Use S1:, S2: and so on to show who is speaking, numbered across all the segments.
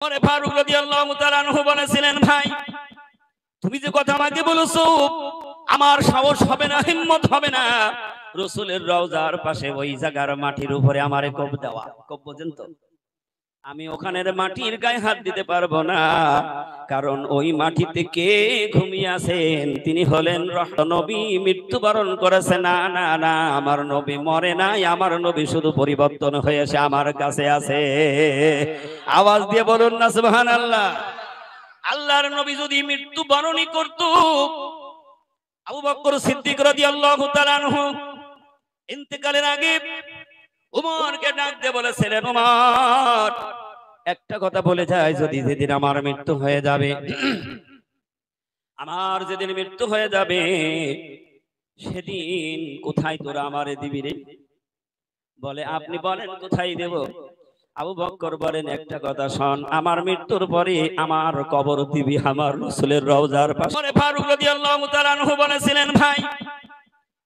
S1: ওমর ফারুক রাদিয়াল্লাহু তাআলা আনহু বলেছিলেন, ভাই তুমি যে কথা আমাকে বলেছো আমার সাহস হবে না, হিম্মত হবে না রাসূলের রওজার পাশে ওই জায়গার মাটির উপরে আমারে কোপ দেওয়া। কোপ বোঝেন তো? আমি ওখানের মাটির গায়ে হাত দিতে পারবো না, কারণ ওই মাটিতে কে ঘুমিয়ে আছেন তিনি হলেন নবী, মৃত্যুবরণ করেছে। না না না, আমার নবী মরে নাই, আমার নবী শুধু পরিবর্তন হয়েছে, আমার কাছে আছে। আওয়াজ দিয়ে বলুন না সুবহানাল্লাহ। আল্লাহর নবী যদি মৃত্যুবরণই করত, আবু বকর সিদ্দিক রাদিয়াল্লাহু তাআলা আনহু ইন্তেকালের আগে উমরকে ডাক দিয়ে বলেছিলেন, উমর একটা কথা বলে যায়, যদি যেদিন আমার মৃত্যু হয়ে যাবে, আমার যেদিন মৃত্যু হয়ে যাবে সেদিন কোথায় তোরা আমারে দিবি রে? বলে আপনি বলেন কোথায় দেব? আবু বকর বলেন একটা কথা শোন, আমার মৃত্যুর পরে আমার কবর দিবি আমার রাসূলের রওজার পাশে। ওমর ফারুক রাদিয়াল্লাহু তাআলা আনহু বলেছিলেন, ভাই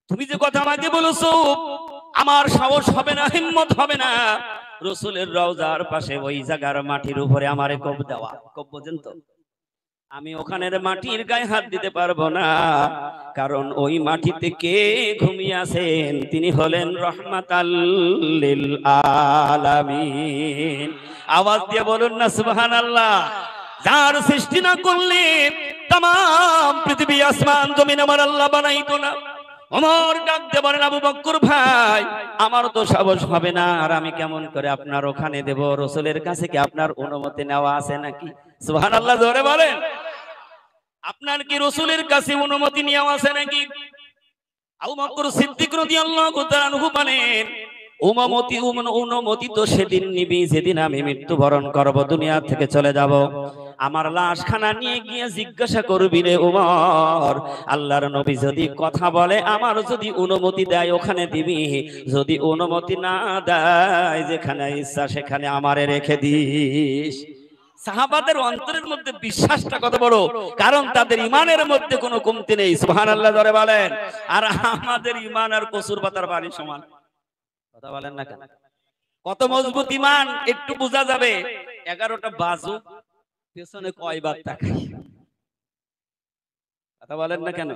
S1: তুমি যে কথা আমাকে বলেছো আমার সাহস হবে না, হিম্মত হবে না রাসূলের রওজার পাশে ওই জায়গার মাটির উপরে আমারে কোপ দেওয়া। কোপ বোঝেন তো? আমি ওখানের মাটির গায়ে হাত দিতে পারবো না, কারণ ওই মাটিতে কে ঘুমিয়ে আছেন তিনি হলেন রাহমাতাল লিল আলামিন। আওয়াজ দিয়ে বলুন না সুবহানাল্লাহ। যার সৃষ্টি না করলে तमाम পৃথিবী আসমান জমিন আমার আল্লাহ বানাইতো না। ওমর ডাক দিয়ে বলেন, আবু বকর ভাই আমার তো সাহস হবে না, আর আমি কেমন করে আপনার ওখানে দেব? রাসূলের কাছে কি আপনার অনুমতি নেওয়া আছে নাকি? সুবহানাল্লাহ জোরে বলেন। আপনার কি রাসূলের কাছে অনুমতি নেওয়া আছে নাকি? আবু বকর সিদ্দিক রাদিয়াল্লাহু তাআলা আনহু বলেন, অনুমতি তো সেদিন নিবি যেদিন আমি মৃত্যুবরণ করব, দুনিয়া থেকে চলে যাব। আমার লাশখানা নিয়ে গিয়ে জিজ্ঞাসা করবি রে উমর, আল্লাহর নবী যদি কথা বলে আমার যদি অনুমতি দেয় ওখানে দিবি, যদি অনুমতি না দেয় যেখানে ইচ্ছা সেখানে আমারে রেখে দিস। সাহাবাদের অন্তরের মধ্যে বিশ্বাসটা কত বড়, কারণ তাদের ইমানের মধ্যে কোনো কমতি নেই। সুবহানাল্লাহ জোরে বলেন। আর আমাদের ইমান আর কসুর পাতার বাড়ি সমান। কথা বলেন না কেন? কত মজবুত ইমান একটু বোঝা যাবে। 11টা বাজু পেছনে কয়বার তাকাই। কথা বলেন না কেন?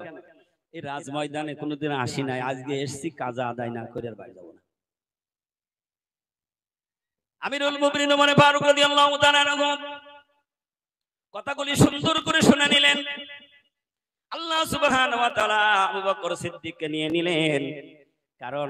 S1: এই রাজ ময়দানে কোনোদিন আসি নাই, আজকে এসছি, কাজা আদায় না করে আর বাড়ি যাব না। আমিরুল মুমিনিন ওমর ফারুক রাদিয়াল্লাহু তাআলা আনহু কথাগুলি সুন্দর করে শুনে নিলেন। আল্লাহ সুবহানাহু ওয়া তাআলা আবু বকর সিদ্দিককে নিয়ে নিলেন, কারণ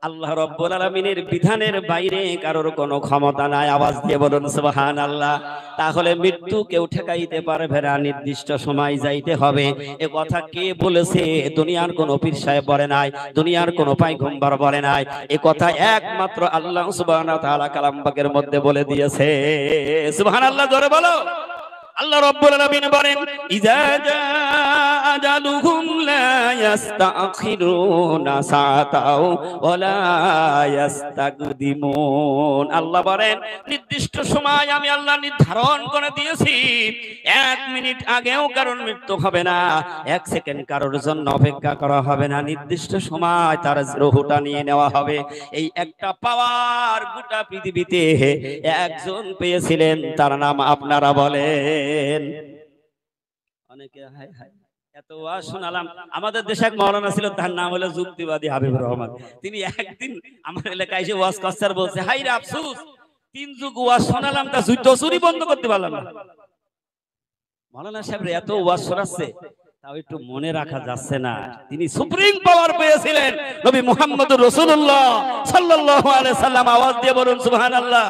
S1: আল্লাহ রাব্বুল আলামিনের বিধানের বাইরে কারোর কোনো ক্ষমতা নাই। আওয়াজ দিয়ে বলুন সুবহানাল্লাহ। তাহলে মৃত্যু কেউ ঠেকাইতে পারবে না, নির্দিষ্ট সময় যাইতে হবে। এ কথা কে বলেছে? দুনিয়ার কোনো পীর সাহেব বলে নাই, দুনিয়ার কোনো পয়গম্বর বলে নাই, এ কথা একমাত্র আল্লাহ সুবহানাহু ওয়া তাআলা কালাম পাকের মধ্যে বলে দিয়েছে। সুবহানাল্লাহ জোরে বলো। আল্লাহ রাব্বুল আলামিন বলেন, ইযা জাআ আজালুহুম লা ইস্তাখিরুনা সাআতাও ওয়া লা ইস্তাকদিমুন। আল্লাহ বলেন নির্দিষ্ট সময় আমি আল্লাহ নির্ধারণ করে দিয়েছি, 1 মিনিট আগেও কারোর মৃত্যু হবে না, 1 সেকেন্ড কারোর জন্য অপেক্ষা করা হবে না, নির্দিষ্ট সময় তার রূহটা নিয়ে নেওয়া হবে। এই একটা পাওয়ার গোটা পৃথিবীতে একজন পেয়েছিলেন, তার নাম আপনারা বলেন। অনেকে হায় হায় এত ওয়াজ শোনালাম। আমাদের দেশে এক মাওলানা ছিল, তার নাম হলো যুক্তিবাদী হাবিবুর রহমান। তিনি একদিন আমার এলাকায় এসে ওয়াজ করছে, আর বলছে, হাই রে আফসোস, 3 যুগ ওয়াজ শোনালাম তা চুরি বন্ধ করতে পারলাম না। মাওলানা সাহেব এত ওয়াজ শোনাচ্ছে তাও একটু মনে রাখা যাচ্ছে না, তিনি সুপ্রিম পাওয়ার পেয়েছিলেন নবী মুহাম্মদুর রাসূলুল্লাহ সাল্লাল্লাহু আলাইহি সাল্লাম। আওয়াজ দিয়ে বলুন সুবহানাল্লাহ।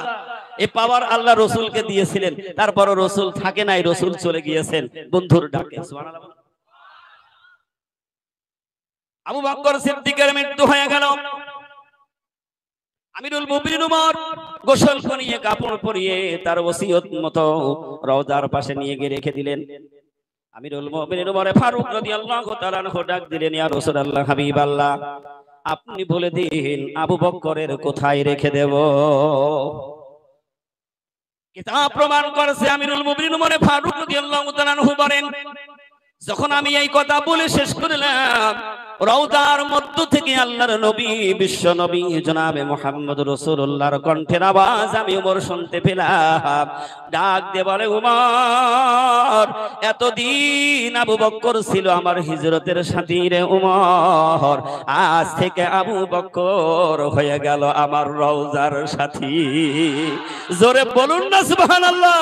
S1: এই পাওয়ার আল্লাহ রসুলকে দিয়েছিলেন, তারপরও রসুল থাকে নাই, রসুল চলে গিয়েছেন বন্ধুর ডাকে। সুবহানাল্লাহ। আবু বকর সিদ্দিকের মৃত্যু হয়ে গেল। আমিরুল মুমিনিন ওমর গোসল করিয়ে কাপড় পরিয়ে তার ওসিয়ত মতো রওজার পাশে নিয়ে গিয়ে রেখে দিলেন। আমিরুল মুমিনিন ওমর ফারুক রাদিয়াল্লাহু তাআলা আনহু ডাক দিলেন, ইয়া রাসূলুল্লাহ, হাবিবাল্লাহ, আপনি বলে দিন আবু বকরের কোথায় রেখে দেব? কিতাব প্রমাণ করেছে আমিরুল মুমিনিন ওমর ফারুক রাদিয়াল্লাহু তাআলা আনহু বলেন, যখন আমি এই কথা বলে শেষ করলাম রওজার মধ্য থেকে আল্লাহর নবী বিশ্ব নবী জনাবে মুহাম্মদ রাসূলুল্লাহর কণ্ঠের আওয়াজ আমি ওমর শুনতে পেলাম। ডাক দিয়ে বলে, উমর, এতদিন আবু বকর ছিল আমার হিজরতের সাথী রে উমর, আজ থেকে আবু বকর হয়ে গেল আমার রওজার সাথী। জোরে বলুন না সুবহানাল্লাহ।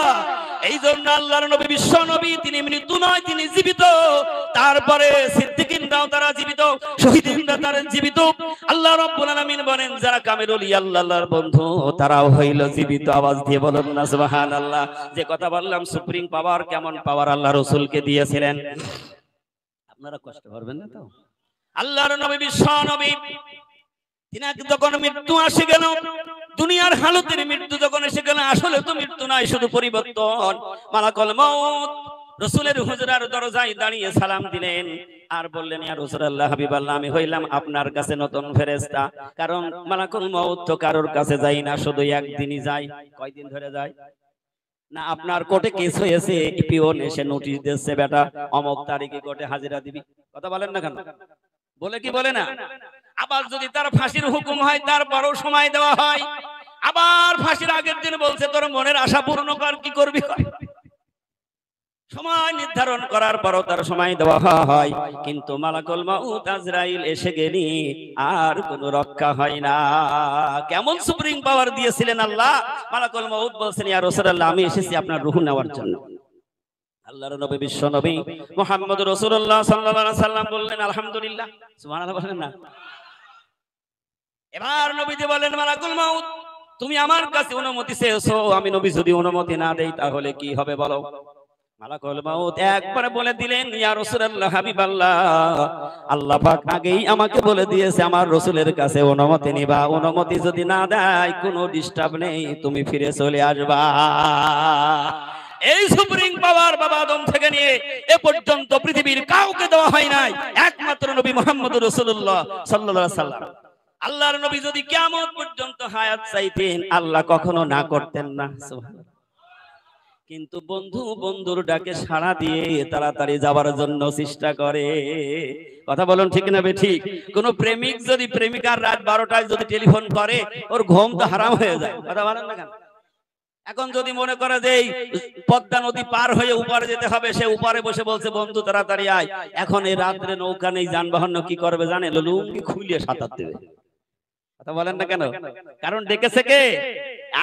S1: এই জন্য আল্লাহর নবী বিশ্ব নবী, তিনি মৃত্যু নয়, তিনি জীবিত। তারপরে সিদ্দিকিনরাও তারা জীবিত, শহীদিনরা তারা জীবিত। আল্লাহ রাব্বুল আলামিন বলেন, যারা কামেল ওলি আল্লাহর বন্ধু তারাও হইল জীবিত। আওয়াজ দিয়ে বলুন না সুবহানাল্লাহ। যে কথা বললাম, সুপ্রিম পাওয়ার, কেমন পাওয়ার আল্লাহ রাসূলকে দিয়েছিলেন। আপনারা কষ্ট করবেন না তো? আল্লাহর নবী বিশ্ব নবী, তিনাকে যখন মৃত্যু আসে গেল, দুনিয়ার হালতের মৃত্যু যখন এসে গেল, আসলে তো মৃত্যু নয়, শুধু পরিবর্তন। মালাকুল মউত রাসূলের হুজরার দরজায় দাঁড়িয়ে সালাম দিলেন আর বললেন, ইয়া রাসূলুল্লাহ, হাবিবাল্লাহ, আমি হইলাম আপনার কাছে নতুন ফেরেশতা। কারণ মালাকুল মউত তো কারোর কাছে যায় না, শুধু একদিনই যায়। কয়দিন ধরে যায় না? আপনার কোর্টে কেস হয়েছে, পিওন এসে নোটিশ দিচ্ছে, বেটা অমুক তারিখে কোর্টে হাজিরা দিবি। কথা বলেন না কেন? বলে কি বলে না? আবার যদি তার ফাঁসির হুকুম হয়, তারপরও সময় দেওয়া হয়। আবার ফাঁসির আগের দিন বলছে, তোর মনের আশা পূর্ণ কর, কি করবি কর। সময় নির্ধারণ করার পরও তার সময় দেওয়া হয়, কিন্তু মালাকুল মউত আজরাইল এসে গেলি আর কোনো রক্ষা হয় না। কেমন সুপ্রিম পাওয়ার দিয়েছিলেন আল্লাহ! মালাকুল মউত বলছেন, ইয়া রাসূলুল্লাহ, আমি এসেছি আপনার রূহ নেওয়ার জন্য। আল্লাহর নবী বিশ্ব নবী মুহাম্মদ রাসূলুল্লাহ সাল্লাল্লাহু আলাইহি সাল্লাম বললেন, আলহামদুলিল্লাহ। সুবহানাল্লাহ বলেন না? এবার নবীজি বলেন, মালাকুল মউত, তুমি আমার কাছে অনুমতি চেয়েছো, আমি নবী যদি অনুমতি না দেই তাহলে কি হবে বলো। মালাকুল মউত একবার বলে দিলেন, ইয়া রাসূলুল্লাহ, হাবিবাল্লাহ, আল্লাহ পাক আগেই আমাকে বলে দিয়েছে আমার রাসূলের কাছে অনুমতি নিবা, অনুমতি যদি না দেয় কোনো ডিস্টার্ব নেই, তুমি ফিরে চলে আসবা। এই সুপ্রিম পাওয়ার বাবা আদম থেকে নিয়ে এ পর্যন্ত পৃথিবীর কাউকে দেওয়া হয় নাই, একমাত্র নবী মুহাম্মদ রাসূলুল্লাহ সাল্লাল্লাহু আলাইহি সাল্লাম। আল্লাহর নবী যদি কিয়ামত পর্যন্ত হায়াত চাইতেন, আল্লাহ কখনো না করতেন না। সুবহানাল্লাহ। কিন্তু বন্ধু বন্ধুর ডাকে সাড়া দিয়ে তাড়াতাড়ি যাওয়ার জন্য চেষ্টা করে। কথা বলুন ঠিক না বেঠিক? কোন প্রেমিক যদি প্রেমিকার রাত 12টায় যদি টেলিফোন করে, ওর ঘুম তো হারাম হয়ে যায়। কথা বলেন না কেন? এখন যদি মনে করে যে এই পদ্মা নদী পার হয়ে উপারে যেতে হবে, সে উপারে বসে বলছে, বন্ধু তাড়াতাড়ি আয়। এখন এই রাত্রে নৌকা নেই, যানবাহন, কি করবে জানে? লুঙ্গি খুলিয়ে সাঁতার দেবে। কথা বলেন না কেন? কারণ ডেকেছে কে?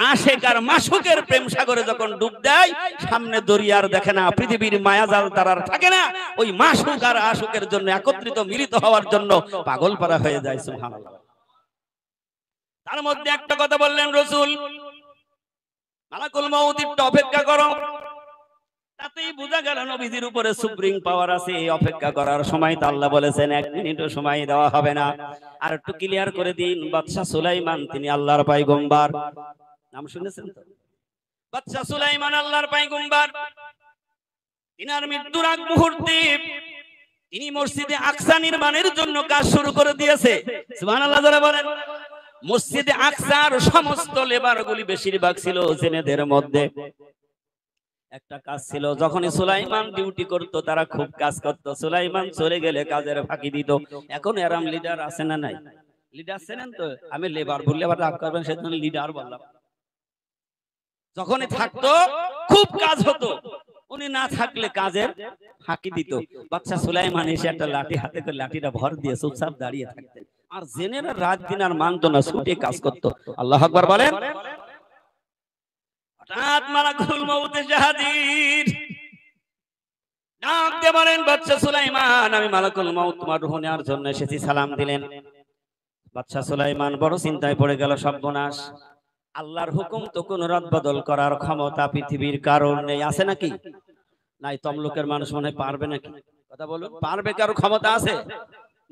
S1: আশিক আর মাসুকের প্রেম সাগরে যখন ডুব দেয়, সামনে দরিয়ার দেখে না, পৃথিবীর মায়াজাল তার আর থাকে না। ওই মাসুক আর আশুকের জন্য একত্রিত মিলিত হওয়ার জন্য পাগল পারা হয়ে যায়। সুবহানাল্লাহ। তার মধ্যে একটা কথা বললেন রাসূল, মালাকুল মউত একটু অপেক্ষা করো। তাতেই বোঝা গেল নবীজির উপরে সুপ্রিম পাওয়ার আছে। অপেক্ষা করার সময় তো আল্লাহ বলেছেন 1 মিনিটও সময় দেওয়া হবে না। আর একটু ক্লিয়ার করে দিন, বাদশা সুলাইমান তিনি আল্লাহর পয়গম্বর, নাম শুনেছেন তো? বাদশা সুলাইমান আল্লাহর পয়গম্বর। তিনার মৃত্যুর আগ মুহূর্তে তিনি মসজিদে আকসা নির্মাণের জন্য কাজ শুরু করে দিয়েছে। সুবহানাল্লাহ যারা বলেন। মসজিদে আকসার সমস্ত লেবারগুলি বেশিরভাগ ছিল জেনেদের মধ্যে। একটা কাজ ছিল, যখনই সুলাইমান ডিউটি করত তারা খুব কাজ করত, সুলাইমান চলে গেলে কাজের ফাঁকি দিত। এখন এরম লিডার আছে না নাই? লিডার ছিলেন তো, আমি লেবার বললে আবার রাগ করবেন, সেজন্য লিডার বললাম। যখনই থাকতো খুব কাজ হতো, উনি না থাকলে কাজের ফাঁকি দিত। বাদশা সুলাইমান এসে একটা লাঠি হাতে করে লাঠিটা ভর দিয়ে চুপচাপ দাঁড়িয়ে থাকতেন। আর জেনেরা রাত দিন আর মানত না, ছুটে কাজ করত। আল্লাহু আকবার বলেন। হঠাৎ মালাকুল মউত এসে হাজির। ডাক দিয়ে বলেন, বাদশা সুলাইমান, আমি মালাকুল মউত তোমার রূহ নেওয়ার জন্য এসেছি। সালাম দিলেন। বাদশা সুলাইমান বড় চিন্তায় পড়ে গেল, সর্বনাশ, আল্লাহর হুকুম তো কোন রদ বদল করার ক্ষমতা পৃথিবীর কারণ নেই। আছে নাকি? নাই। তমলুকের মানুষ মনে পারবে নাকি? কথা বলুন, পারবে? কারো ক্ষমতা আছে?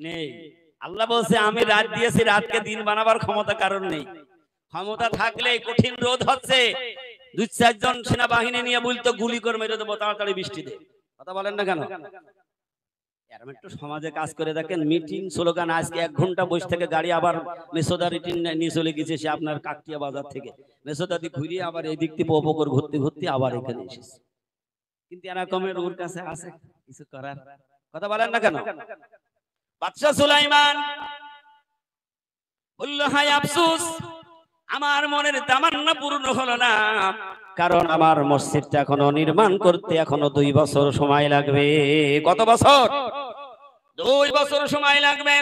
S1: নেই। আল্লাহ বলছে, আমি রাত দিয়েছি, রাতকে দিন বানাবার ক্ষমতা কারণ নেই। ক্ষমতা থাকলে কঠিন রোদ হচ্ছে, 2-4 জন সেনাবাহিনী নিয়ে বলতো গুলি করে মেরে দেবো, তাড়াতাড়ি বৃষ্টি দে। কথা বলেন না কেন? এরকম একটু সমাজে কাজ করে দেখেন, মিটিং স্লোগান, আজকে 1 ঘন্টা বসে থেকে গাড়ি আবার মেসোদা রিটিন নিয়ে চলে গেছে, সে আপনার কাকটিয়া বাজার থেকে মেসোদা দিয়ে ঘুরিয়ে আবার এই দিক থেকে উপকর ঘুরতে ঘুরতে আবার এখানে এসেছে। কিন্তু এরকমের ওর কাছে আছে কিছু করার? কথা বলেন না কেন? বাদশা সুলাইমান বলল, হায় আফসোস, আমার মনের তামান্না পূর্ণ হলো না, কারণ আমার মসজিদটা এখনো নির্মাণ করতে এখনো 2 বছর সময় লাগবে। কত বছর? 2 বছর সময় লাগবে।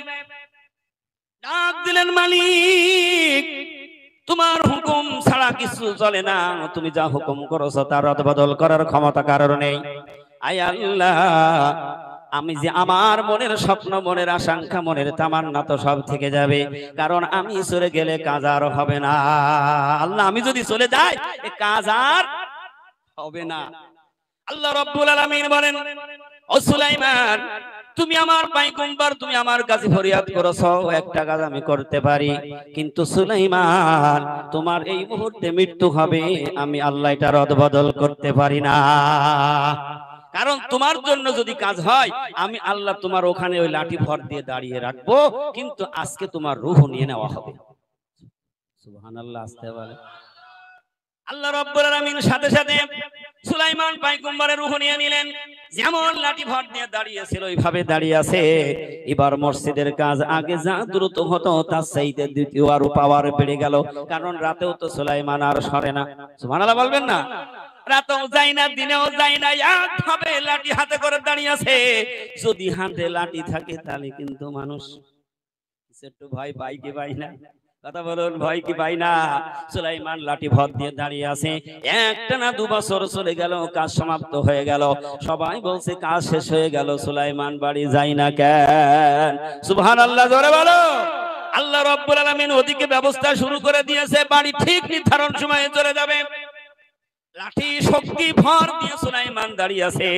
S1: ডাক দিলেন, মালিক, তোমার হুকুম ছাড়া কিছু চলে না, তুমি যা হুকুম করেছো তার রদবদল করার ক্ষমতা কারোর নেই। আয় আল্লাহ, আমি যে আমার মনের স্বপ্ন, মনের আকাঙ্ক্ষা, মনের তামান্না তো সব থেকে যাবে, কারণ আমি চলে গেলে কাজ আর হবে না। আল্লাহ, আমি যদি চলে যাই এ কাজ আর হবে না। আল্লাহ রাব্বুল আলামিন বলেন, ও সুলাইমান, তুমি আমার পায়গম্বর, তুমি আমার কাছে ফরিয়াদ করেছো, একটা কাজ আমি করতে পারি, কিন্তু সুলাইমান, তোমার এই মুহূর্তে মৃত্যু হবে, আমি আল্লাহ এটা রদবদল করতে পারি না। কারণ তোমার জন্য যদি কাজ হয়, আমি আল্লাহ তোমার ওখানে ওই লাঠি ভর দিয়ে দাঁড়িয়ে রাখবো, কিন্তু আজকে তোমার রূহ নিয়ে নেওয়া হবে। সুবহানাল্লাহ, আসতে বলে। আল্লাহ রাব্বুল আলামিন সাথে সাথে সুলাইমান পয়গম্বরের রূহ নিয়ে নিলেন। যেমন লাঠি ভর দিয়ে দাঁড়িয়েছিল ওইভাবে দাঁড়িয়ে আছে। এবার মসজিদের কাজ আগে যা দ্রুত হতো তার চাইতে দ্বিতীয় আরো পাওয়ার বেড়ে গেল, কারণ রাতেও তো সুলাইমান আর সরে না। সুবহানাল্লাহ বলবেন না? রাতেও যায় না, দিনেও যায় না, একভাবে লাঠি হাতে করে দাঁড়িয়ে আছে। যদি হাতে লাঠি থাকে তাহলে কিন্তু মানুষ একটু ভয় পাই কি পাই না? কথা বলুন, ভয় কি পাই না? সুলাইমান লাঠি ভর দিয়ে দাঁড়িয়ে আছে। একটা না 2 বছর চলে গেল, কাজ সমাপ্ত হয়ে গেল। সবাই বলছে কাজ শেষ হয়ে গেল, সুলাইমান বাড়ি যায় না কেন? সুবহানাল্লাহ, জোরে বলো। আল্লাহ রাব্বুল আলামিন ওদিকে ব্যবস্থা শুরু করে দিয়েছে, বাড়ি ঠিক নির্ধারণ সময়ে চলে যাবে। লাঠি শক্তি ভর দিয়ে সুলাইমান দাঁড়িয়ে আছে।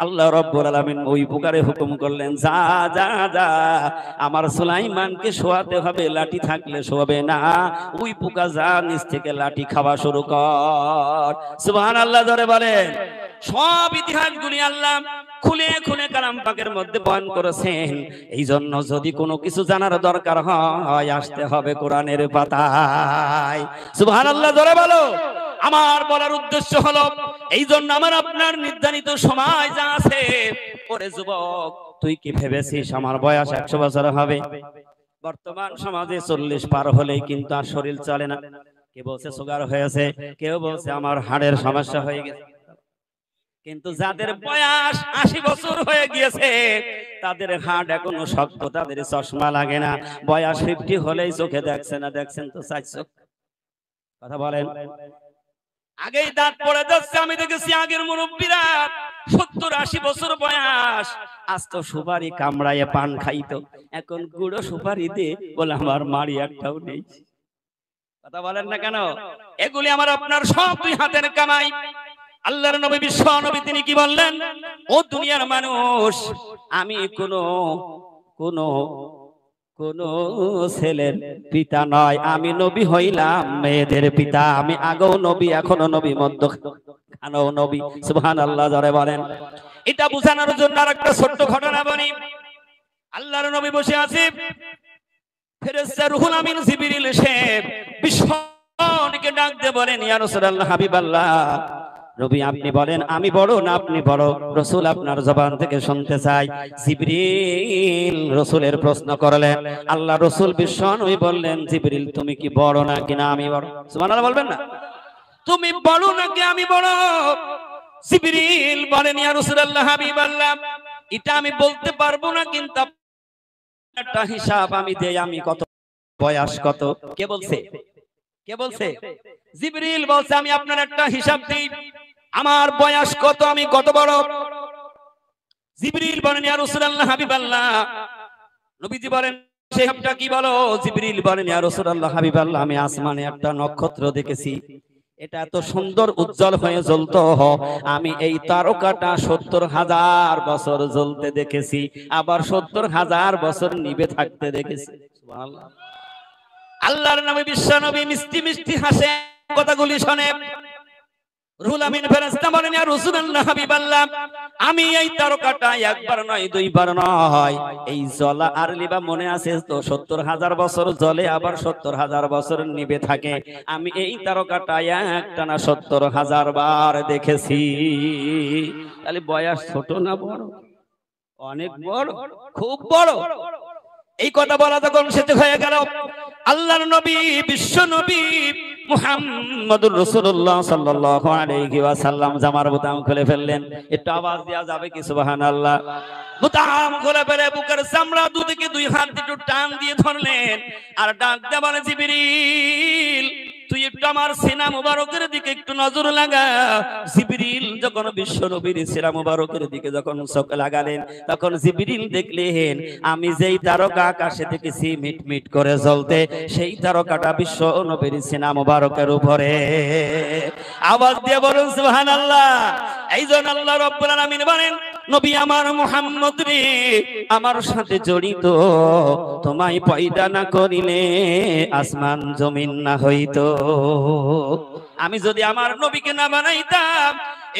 S1: আল্লাহ রাব্বুল আলামিন ওই পুকারে হুকুম করলেন, যা যা যা, আমার সুলাইমানকে শোয়াতে হবে, লাঠি থাকলে শোবে না। ওই পুকা যা, নিচ থেকে লাঠি খাওয়া শুরু কর। সুবহানাল্লাহ, জোরে বলেন। সব ইতিহাসগুলি আল্লাহ খুলে খুলে কালাম পাকের মধ্যে বয়ান করেছেন। এই জন্য যদি কোনো কিছু জানার দরকার হয়, আসতে হবে কোরআনের পাতায়। সুবহানাল্লাহ, জোরে বলো। আমার বলার উদ্দেশ্য হলো, এই জন্য আমার আপনার নির্ধারিত সময় যা আছে, ওরে যুবক, তুই কি ভেবেছিস আমার বয়স 100 বছর হবে? বর্তমান সমাজে 40 পার হলেই কিন্তু আর শরীর চলে না। কেউ বলছে সুগার হয়েছে, কেউ বলছে আমার হাড়ের সমস্যা হয়ে গেছে। কিন্তু যাদের বয়স 80 বছর হয়ে গিয়েছে, তাদের হাড় এখনো শক্ত, তাদের চশমা লাগে না। বয়স 50 হলেই চোখে দেখছে না, দেখছেন তো 4 চোখ। কথা বলেন। আগেই দাঁত পড়ে যাচ্ছে। আমি দেখেছি আগের মুরব্বীরা 70-80 বছর বয়স, আজ তো সুপারি কামড়ায় পান খাইতো, এখন গুঁড়ো সুপারি দিয়ে বলে আমার মাড়ি একটাও নেই। কথা বলেন না কেন? এগুলি আমার আপনার সব 2 হাতের কামাই। আল্লাহর নবী, বিশ্ব নবী, তিনি কি বললেন? ও দুনিয়ার মানুষ, আমি কোন ছেলের পিতা নয়, আমি নবী হইলাম মেয়েদের পিতা। আমি আগেও নবী, এখনো নবী, মধ্যখানেও নবী। সুবহানাল্লাহ, জোরে বলেন। এটা বোঝানোর জন্য আরেকটা ছোট্ট ঘটনা বলি। আল্লাহর নবী বসে আছে, ফেরেশতা রুহুল আমিন জিবরিল এসে বিশ্বকে ডাক দিয়ে বলেন, ইয়া রাসূলুল্লাহ, হাবিবাল্লাহ, নবী আপনি বলেন আমি বড় না আপনি বড়? রাসূল আপনার জবান থেকে শুনতে চাই। জিবরিল রাসূলের প্রশ্ন করলেন। আল্লাহ রাসূল বিশ্ব নবী বললেন, জিবরিল তুমি কি বড় নাকি না আমি বড়? সুবহানাল্লাহ বলবেন না? তুমি বড় নাকি আমি বড়? জিবরিল বলেন, ইয়া রাসূলুল্লাহ, হাবিবাল্লাহ, এটা আমি বলতে পারবো না, কিন্তু একটা হিসাব আমি দেই, আমি কত, বয়স কত? কে বলছে? কে বলছে? জিবরিল বলছে, আমি আপনার একটা হিসাব দিই, আমার বয়স কত, আমি কত বড়? জিবরিল বলেন, ইয়া রাসূলুল্লাহ, হাবিবাল্লাহ, নবীজি বলেন, হিসাবটা কি বলো? জিবরিল বলেন, ইয়া রাসূলুল্লাহ, হাবিবাল্লাহ, আমি আসমানে একটা নক্ষত্র দেখেছি, এটা এত সুন্দর উজ্জ্বল হয়ে জ্বলতো, আমি এই তারকাটা 70,000 বছর জ্বলতে দেখেছি, আবার 70,000 বছর নিভে থাকতে দেখেছি। সুবহানাল্লাহ। আল্লাহর নবী বিশ্ব নবী মিষ্টি মিষ্টি হাসে, কথাগুলি শুনে। রুহুল আমিন ফেরেশতা বলেন, ইয়া রাসূলুল্লাহ, হাবিবাল্লাহ, আমি এই তারকাটা একবার নয় 2 বার নয়, এই জ্বলা আর লিবা মনে আছে তো 70,000 বছর জ্বলে, আবার 70,000 বছর নিভে থাকে। আমি এই তারকাটা একটানা 70,000 বার দেখেছি। তাহলে বয়স ছোট না বড়? অনেক বড়, খুব বড়। এই কথা বলা তখন সেতু হয়ে গেল। আল্লাহর নবী, বিশ্ব নবী মুহাম্মদুর রাসূলুল্লাহ সাল্লাল্লাহু আলাইহি ওয়াসাল্লাম জামার বোতাম খুলে ফেললেন। একটু আওয়াজ দেওয়া যাবে কি সুবহানাল্লাহ? বোতাম খুলে ফেলে বুকের চামড়া দুদিকে দুই হাত একটু টান দিয়ে ধরলেন আর ডাক দিয়ে বলে, জিবরিল তুই একটু আমার সিনা মুবারকের দিকে একটু নজর লাগা। জিবরিল যখন বিশ্ব নবীর সিনা মুবারকের দিকে যখন চোখ লাগালেন, তখন জিবরিল দেখলেন আমি যেই তারকা আকাশে দেখেছি মিটমিট করে জ্বলতে, সেই তারকাটা বিশ্ব নবীর সিনা মুবারকের উপরে। আওয়াজ দিয়ে বলুন সুবহানাল্লাহ। এইজন আল্লাহ রাব্বুল আলামিন বলেন, নবী আমার মুহাম্মদ রে, আমার সাথে জড়িত, তোমায় পয়দা না করিলে আসমান জমিন না হইতো। আমি যদি আমার নবীকে না বানাইতাম,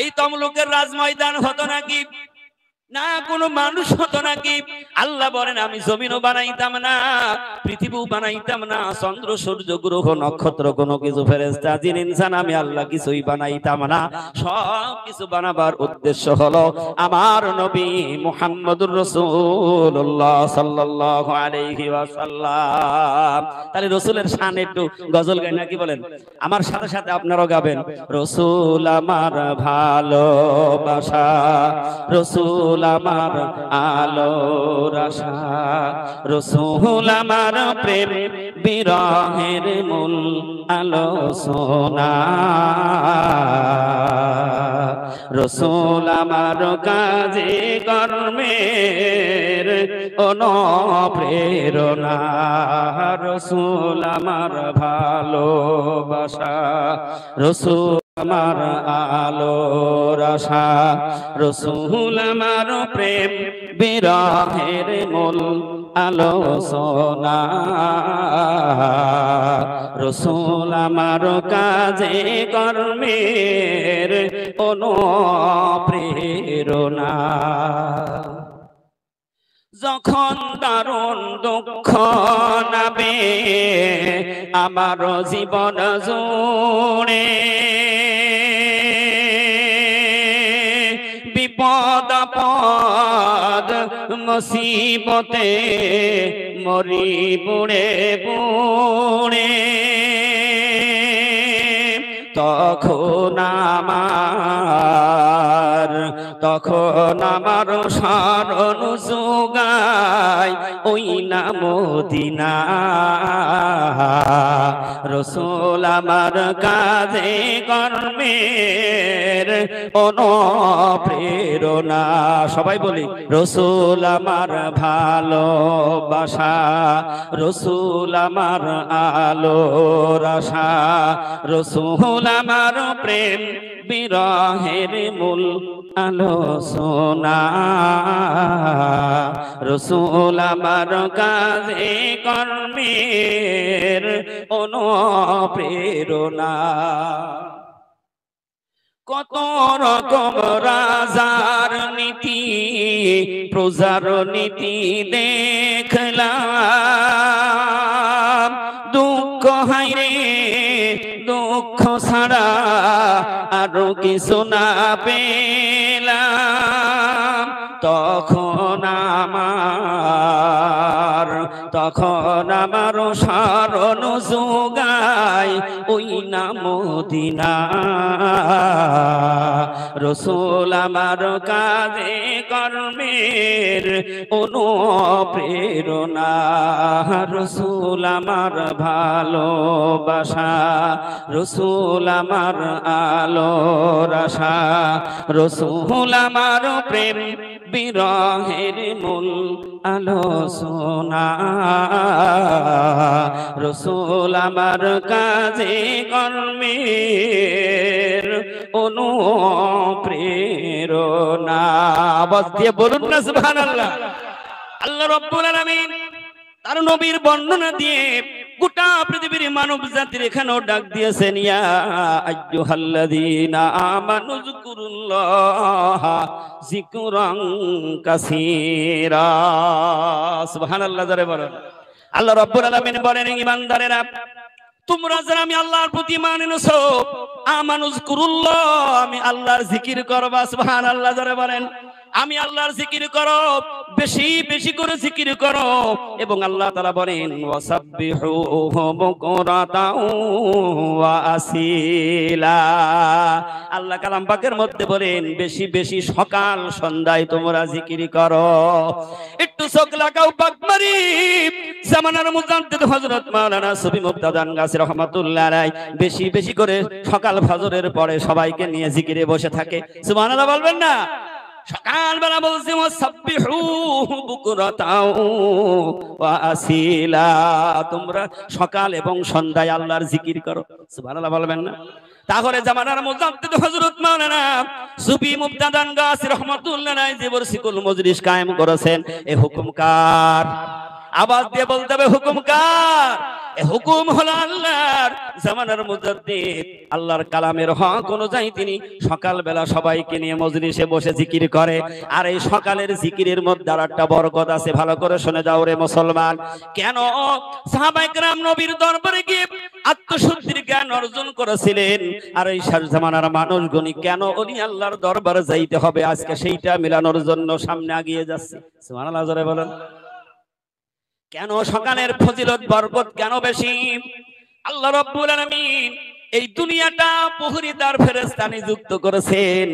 S1: এই তমলুকের রাজ ময়দান হতো নাকি? না কোনো মানুষ হতো নাকি? আল্লাহ বলেন আমি জমিনও বানাইতাম না, পৃথিবীও বানাইতাম না, চন্দ্র সূর্য গ্রহ নক্ষত্র কোনো কিছু ফেরেশতা জিন ইনসান আমি আল্লাহ কিছুই বানাইতাম না। সব কিছু বানাবার উদ্দেশ্য হলো আমার নবী মুহাম্মদুর রাসূলুল্লাহ সাল্লাল্লাহু আলাইহি ওয়াসাল্লাম। তাহলে রাসূলের শান একটু গজল গাই নাকি বলেন? আমার সাথে সাথে আপনারাও গাবেন। রাসূল আমার ভালোবাসা, রাসূল আমার আলোর আশা, রাসূল আমার প্রেম বিরহের মূল আলোচনা, রাসূল আমার কাজে কর্মের অনুপ্রেরণা, রাসূল আমার ভালোবাসা, রাসূল আমার আলোর আশা, রাসূল আমার প্রেম বিরহের মূল আলোচনা, রাসূল আমার কাজে কর্মের অনুপ্রেরণা। যখন দারুণ দুঃখ নাবে আমার জীবন জুড়ে, বিপদ আপদ মুসিবতে মরি বুড়ে বুড়ে, তখন আমার শরণ যোগায় ওই না মদিনা, রাসূল আমার কাজে কর্মের অনুপ্রেরণা। সবাই বলি রাসূল আমার ভালোবাসা, রাসূল আমার আলোর আশা, রাসূল আমার প্রেম বিরহের মূল আলোচনা, রাসূল আমার কাজে কর্মের অনুপ্রেরণা। কত রকম রাজার নীতি প্রজার নীতি দেখলাম, দুঃখ হায়রে দুঃখ ছাড়া আরো কিছু না পেলাম, তখন আমার শরণ যোগায় ওই না মদিনা, রাসূল আমার কাজে কর্মের অনুপ্রেরণা, রাসূল আমার ভালোবাসা, রাসূল আমার আলোর আশা, রাসূল আমার প্রেম বিরহের মূল আলোচনা, রাসূল আমার কাজে কর্মের অনুপ্রেরণা। আওয়াজ দিয়ে বলুন না সুবহানাল্লাহ। আল্লাহ রাব্বুল আলামিন তার নবীর বর্ণনা দিয়ে গোটা পৃথিবীর মানব জাতির এখানেও ডাক দিয়েছেন, ইয়া আইয়ুহাল্লাযীনা আমানু যিকুরুল্লাহ যিকরান কাসীরা। সুবহানাল্লাহ জোরে বলেন। আল্লাহ রাব্বুল আলামিন বলেন, ঈমানদারেরা তোমরা যারা আমি আল্লাহর প্রতি ঈমান এনেছো, আমানু যিকুরুল্লাহ আমি আল্লাহর জিকির করবা। সুবহানাল্লাহ জোরে বলেন। আমি আল্লাহর জিকির করো, বেশি বেশি করে জিকির করো। এবং আল্লাহ তাআলা বলেন ওয়াসাব্বিহুহু বুকরাতাও ওয়া আসিলা। আল্লাহ কালাম পাকের মধ্যে বলেন বেশি বেশি সকাল সন্ধ্যায় তোমরা জিকির করো। একটু চোখ লাগাও পাকমারি জামানার মুজাদ্দিদ হযরত মাওলানা সুফি মুক্তাদান গাছী রাহমাতুল্লাহ আলাইহি বেশি বেশি করে সকাল ফজরের পরে সবাইকে নিয়ে জিকিরে বসে থাকে। সুবহানাল্লাহ বলবেন না? সকালবেলা বলছি ওয়াসাব্বিহুহু বুকরাতাও ওয়া আসিলা, তোমরা সকাল এবং সন্ধ্যায় আল্লাহর জিকির করো। সুবহানাল্লাহ বলবেন না? তাহলে জামানার মুজাদ্দিদ হযরত মাওলানা সুফি মুক্তাদান গাছী রাহমাতুল্লাহ আলাইহি যে বরসিকুল মজলিস কায়েম করেছেন, এ হুকুম কার? আওয়াজ দিয়ে বলতে হবে হুকুম কার? এ হুকুম হলো আল্লাহর। জামানার মুজাদ্দিদ আল্লাহর কালামের হক অনুযায়ী তিনি সকালবেলা সবাইকে নিয়ে মজলিসে বসে জিকির করে। আর এই সকালের জিকিরের মধ্যে আর একটা বরকত আছে, ভালো করে শুনে যাও রে মুসলমান। কেন সাহাবায়ে কেরাম নবীর দরবারে গিয়ে আত্মশুদ্ধির জ্ঞান অর্জন করেছিলেন, আর এই জামানার মানুষগুনি কেন ওলি আল্লাহর দরবারে যাইতে হবে আজকে সেইটা মিলানোর জন্য সামনে এগিয়ে যাচ্ছে। সুবহানাল্লাহ জোরে বলেন। কেন সকালের ফজিলত বরকত কেন বেশি? আল্লাহ রাব্বুল আলামিন এই দুনিয়াটা প্রহরীদার ফেরেশতা নিযুক্ত করেছেন।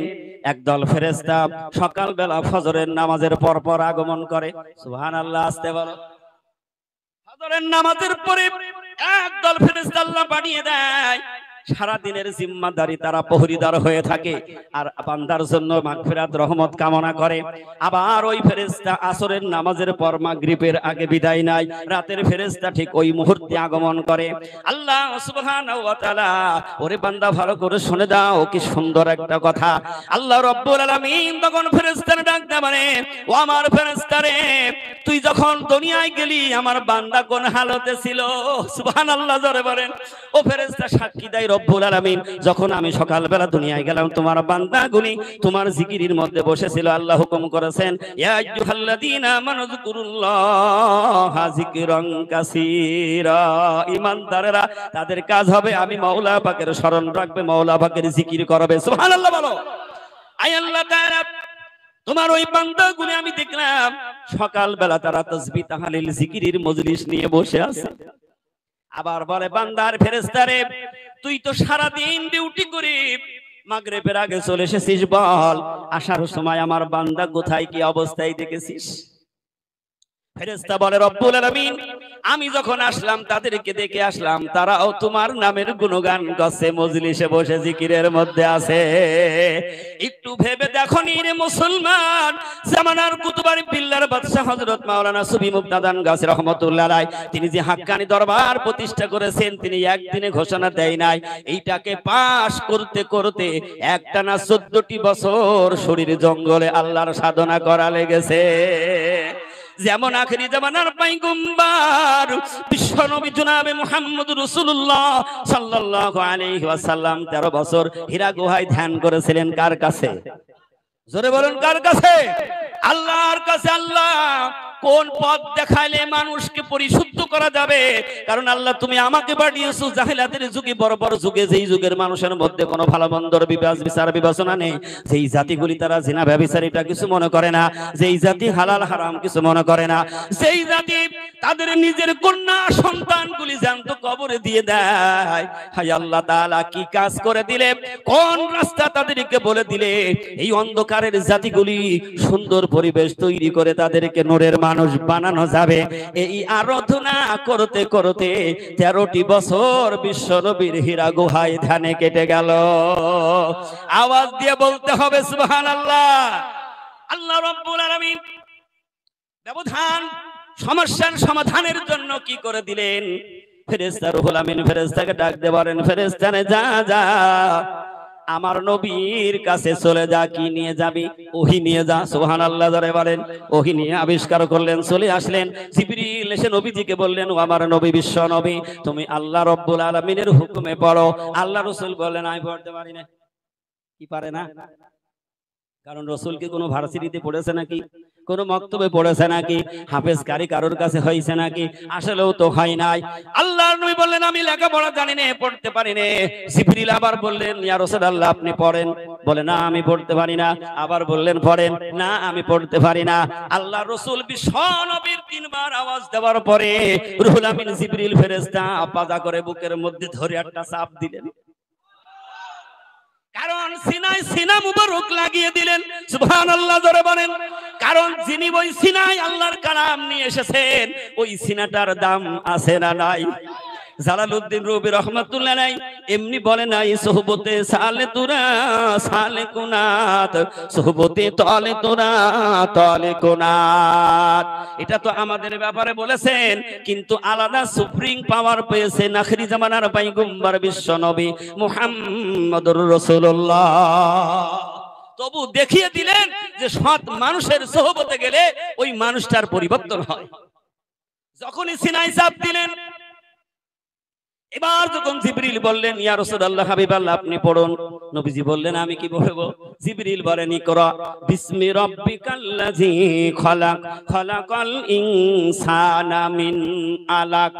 S1: একদল ফেরেশতা সকালবেলা ফজরের নামাজের পর পর আগমন করে। সুবহানাল্লাহ, আস্তে বলো। ফজরের নামাজের পরে একদল ফেরেশতা আল্লাহ পাঠিয়ে দেয়, সারা দিনের জিম্মাদারি তারা প্রহরীদার হয়ে থাকে আর বান্দার জন্য মাগফিরাত রহমত কামনা করে। আবার ওই ফেরেশতা আসরের নামাজের পর মাগরিবের আগে বিদায় নেয়, রাতের ফেরেশতা ঠিক ওই মুহূর্তে আগমন করে। আল্লাহ সুবহানাহু ওয়া তাআলা, ওরে বান্দা ভালো করে শুনে দাও, কি সুন্দর একটা কথা। আল্লাহ রাব্বুল আলামিন তখন ফেরেশতারে ডাক দেয়, মানে ও আমার ফেরেশতারে, তুই যখন দুনিয়ায় গেলি আমার বান্দা কোন হালতে ছিল? সুবহানাল্লাহ জোরে বলেন। ও ফেরেশতা সাক্ষী দেয় রব্বুল আলামিন, যখন আমি সকালবেলা দুনিয়ায় গেলাম তোমার বান্দাগুনি তোমার জিকিরের মধ্যে বসেছিল। আল্লাহ হুকুম করেছেন ইয়া আইয়ুহাল্লাযীনা আমানু যিকুরুল্লাহা যিকরান কাসীরা। ঈমানদারেরা তাদের কাজ হবে আমি মাওলা পাকের স্মরণ রাখবে, মাওলা পাকের জিকির করবে। সুবহানাল্লাহ বলো। আয় আল্লাহ তাআলা তোমার ওই বান্দাগুলি আমি দেখলাম সকালবেলা তারা তাসবিহ তাহলিল জিকিরের মজলিস নিয়ে বসে আছে। আবার বলে বান্দার ফেরেশতারে, তুই তো সারা দিন ডিউটি করে মাগরিবের আগে চলে এসেছিস, বল আসার সময় আমার বান্দা কোথায় কি অবস্থায় দেখেছিস? ফেরেশতা বলে রব্বুল আলামিন, আমি যখন আসলাম তাদেরকে দেখে আসলাম তারাও তোমার নামের গুণগান গাছে মজলিসে বসে জিকিরের মধ্যে আছে। একটু ভেবে দেখো নি রে মুসলমান, জামানার কুতুবার বিল্লার বাদশা হযরত মাওলানা সুফি মুক্তাদান গাছী রাহমাতুল্লাহ আলাইহি তিনি যে হাক্কানি দরবার প্রতিষ্ঠা করেছেন, তিনি একদিনে ঘোষণা দেয় নাই। এইটাকে পাশ করতে করতে একটানা 14টি বছর শরীর জঙ্গলে আল্লাহর সাধনা করা লেগেছে। যেমন আখেরি জামানার পয়গম্বর বিশ্বনবী জনাবে মুহাম্মদ রাসূলুল্লাহ সাল্লাল্লাহু আলাইহি ওয়াসাল্লাম 13 বছর হীরা গুহায় ধ্যান করেছিলেন। কার কাছে? জোরে বলুন, কার কাছে? আল্লাহর কাছে। আল্লাহ কোন পথ দেখাইলে মানুষকে পরিশুদ্ধ করা যাবে? কারণ আল্লাহ তুমি আমাকে পাঠিয়েছো জাহেলাতের যুগে, বড় বড় যুগে, যেই যুগের মানুষের মধ্যে কোনো ভালো মন্দর বিচার বিবেচনা নেই, যেই জাতিগুলি তারা জিনা ব্যভিচার এটা কিছু মনে করে না, যেই জাতি হালাল হারাম কিছু মনে করে না, সেই জাতি তাদের নিজের কন্যা সন্তানগুলি জ্যান্ত কবরে দিয়ে দেয়। হায় আল্লাহ তাআলা, কি কাজ করে দিলে, কোন রাস্তা তাদেরকে বলে দিলে এই অন্ধকারের জাতিগুলি সুন্দর পরিবেশ তৈরি করে তাদেরকে নূরের মানুষ বানানো যাবে? এই আরাধনা করতে করতে 13টি বছর বিশ্বনবীর হীরা গুহায় ধ্যানে কেটে গেল। আওয়াজ দিয়ে বলতে হবে সুবহানাল্লাহ। আল্লাহ রাব্বুল আলামিন ব্যবধান সমস্যার সমাধানের জন্য কি করে দিলেন? ফেরেশতা রুহুল আমিন ফেরেশতাকে ডাক দিয়ে বলেন, ফেরেশতানে যা যা আমার নবীর কাছে চলে যা। কি নিয়ে যাবি? ওহী নিয়ে যা। সুবহানাল্লাহ জোরে বলেন। ওহী নিয়ে আবিষ্কার করলেন, চলে আসলেন। জিবরিল এসে নবীজিকে বললেন, ও আমার নবী, বিশ্ব নবী, তুমি আল্লাহ রাব্বুল আলামিনের হুকুমে পড়ো। আল্লাহ রাসূল বললেন, আমি পড়তে পারি না। কি পারে না? কারণ রাসূল কি কোনো ভার্সিটিতে পড়েছে নাকি? কোন মক্তবে পড়েছে নাকি? হাফেজ কারি কারোর কাছে হয়েছে নাকি? আসলেও তো হয় নাই। আল্লাহর নবী বললেন, আমি লেখাপড়া জানি না, পড়তে পারি না। জিবরিল আবার বললেন, ইয়া রাসূলুল্লাহ আপনি পড়েন। বলে না আমি পড়তে পারি না। আবার বললেন পড়েন, না আমি পড়তে পারি না। আল্লাহ রাসূল বিশ্ব নবীর 3 বার আওয়াজ দেওয়ার পরে রুহুল আমিন জিবরিল ফেরেশতা পাজা করে বুকের মধ্যে ধরে একটা চাপ দিলেন। কারণ সিনায় সিনা মুবারক লাগিয়ে দিলেন। সুবহানাল্লাহ জোরে বলেন। কারণ যিনি ওই সিনায় আল্লাহর কালাম নিয়ে এসেছেন ওই সিনাটার দাম আছে না নাই? জালালউদ্দিন রুবি রহমাতুল্লাহ আলাইহি এমনি বলে নাই সোহবতে সালে তোরা সালে কুনাত, সোহবতে তলে তোরা তলে কুনাত। এটা তো আমাদের ব্যাপারে বলেছেন, কিন্তু আলাদা সুপ্রিম পাওয়ার পেয়েছেন আখিরি জামানার পয়গম্বর বিশ্ব নবী মুহাম্মদুর রাসূলুল্লাহ। তবু দেখিয়ে দিলেন যে সৎ মানুষের সোহবতে গেলে ওই মানুষটার পরিবর্তন হয়। যখনই সিনায় চাপ দিলেন, এবার যখন জিবরিল বললেন ইয়া রাসূলুল্লাহ হাবিবাল্লাহ আপনি পড়ুন, নবীজি বললেন আমি কি পড়বো? জিবরিল বলেন ইকরা বিসমি রাব্বিকাল্লাযী খলাক, খলাকাল ইনসানা মিন আলাক।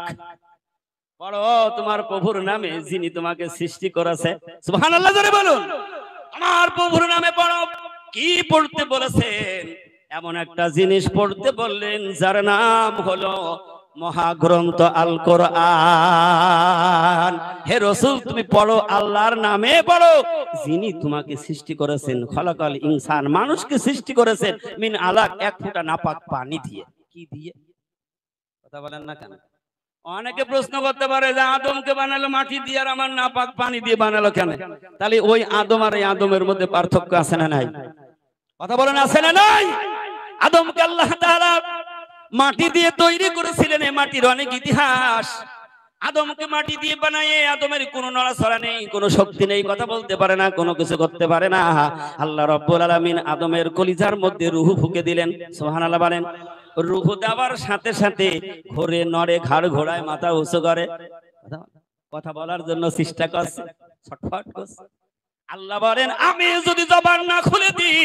S1: পড়ো তোমার প্রভুর নামে যিনি তোমাকে সৃষ্টি করেছে। সুবহানাল্লাহ জোরে বলুন। আমার প্রভুর নামে পড়ো। কি পড়তে বলেছেন? এমন একটা জিনিস পড়তে বললেন যার নাম হলো মহাগ্রন্থ আল কোরআন। হে রাসূল তুমি পড়ো, আল্লাহর নামে পড়ো যিনি তোমাকে সৃষ্টি করেছেন। খলাকাল ইনসান, মানুষকে সৃষ্টি করেছেন মিন আলাক, এক ফোঁটা নাপাক পানি দিয়ে। কি দিয়ে? কথা বলেন না কেন? অনেকে প্রশ্ন করতে পারে যে আদমকে বানালো মাটি দিয়ে আর আমার নাপাক পানি দিয়ে বানালো কেন? তাহলে ওই আদম আর এই আদমের মধ্যে পার্থক্য আছে না নাই? কথা বলেন আছে না নাই? আদমকে আল্লাহ তাআলা মাটি দিয়ে তৈরি করেছিলেন, এই মাটির অনেক ইতিহাস। আদমকে মাটি দিয়ে বানায়ে আদমের কোনো নড়াচড়া নেই, কোনো শক্তি নেই, কথা বলতে পারে না, কোনো কিছু করতে পারে না। আল্লাহ রাব্বুল আলামিন আদমের কলিজার মধ্যে রূহ ফুঁকে দিলেন। সুবহানাল্লাহ বলেন। রূহ দেওয়ার সাথে সাথে ঘোরে, নড়ে, ঘাড় ঘোড়ায়, মাথা উঁচু করে, কথা বলার জন্য চেষ্টা করছে, ছটফট করছে। আল্লাহ বলেন আমি যদি জবান না খুলে দিই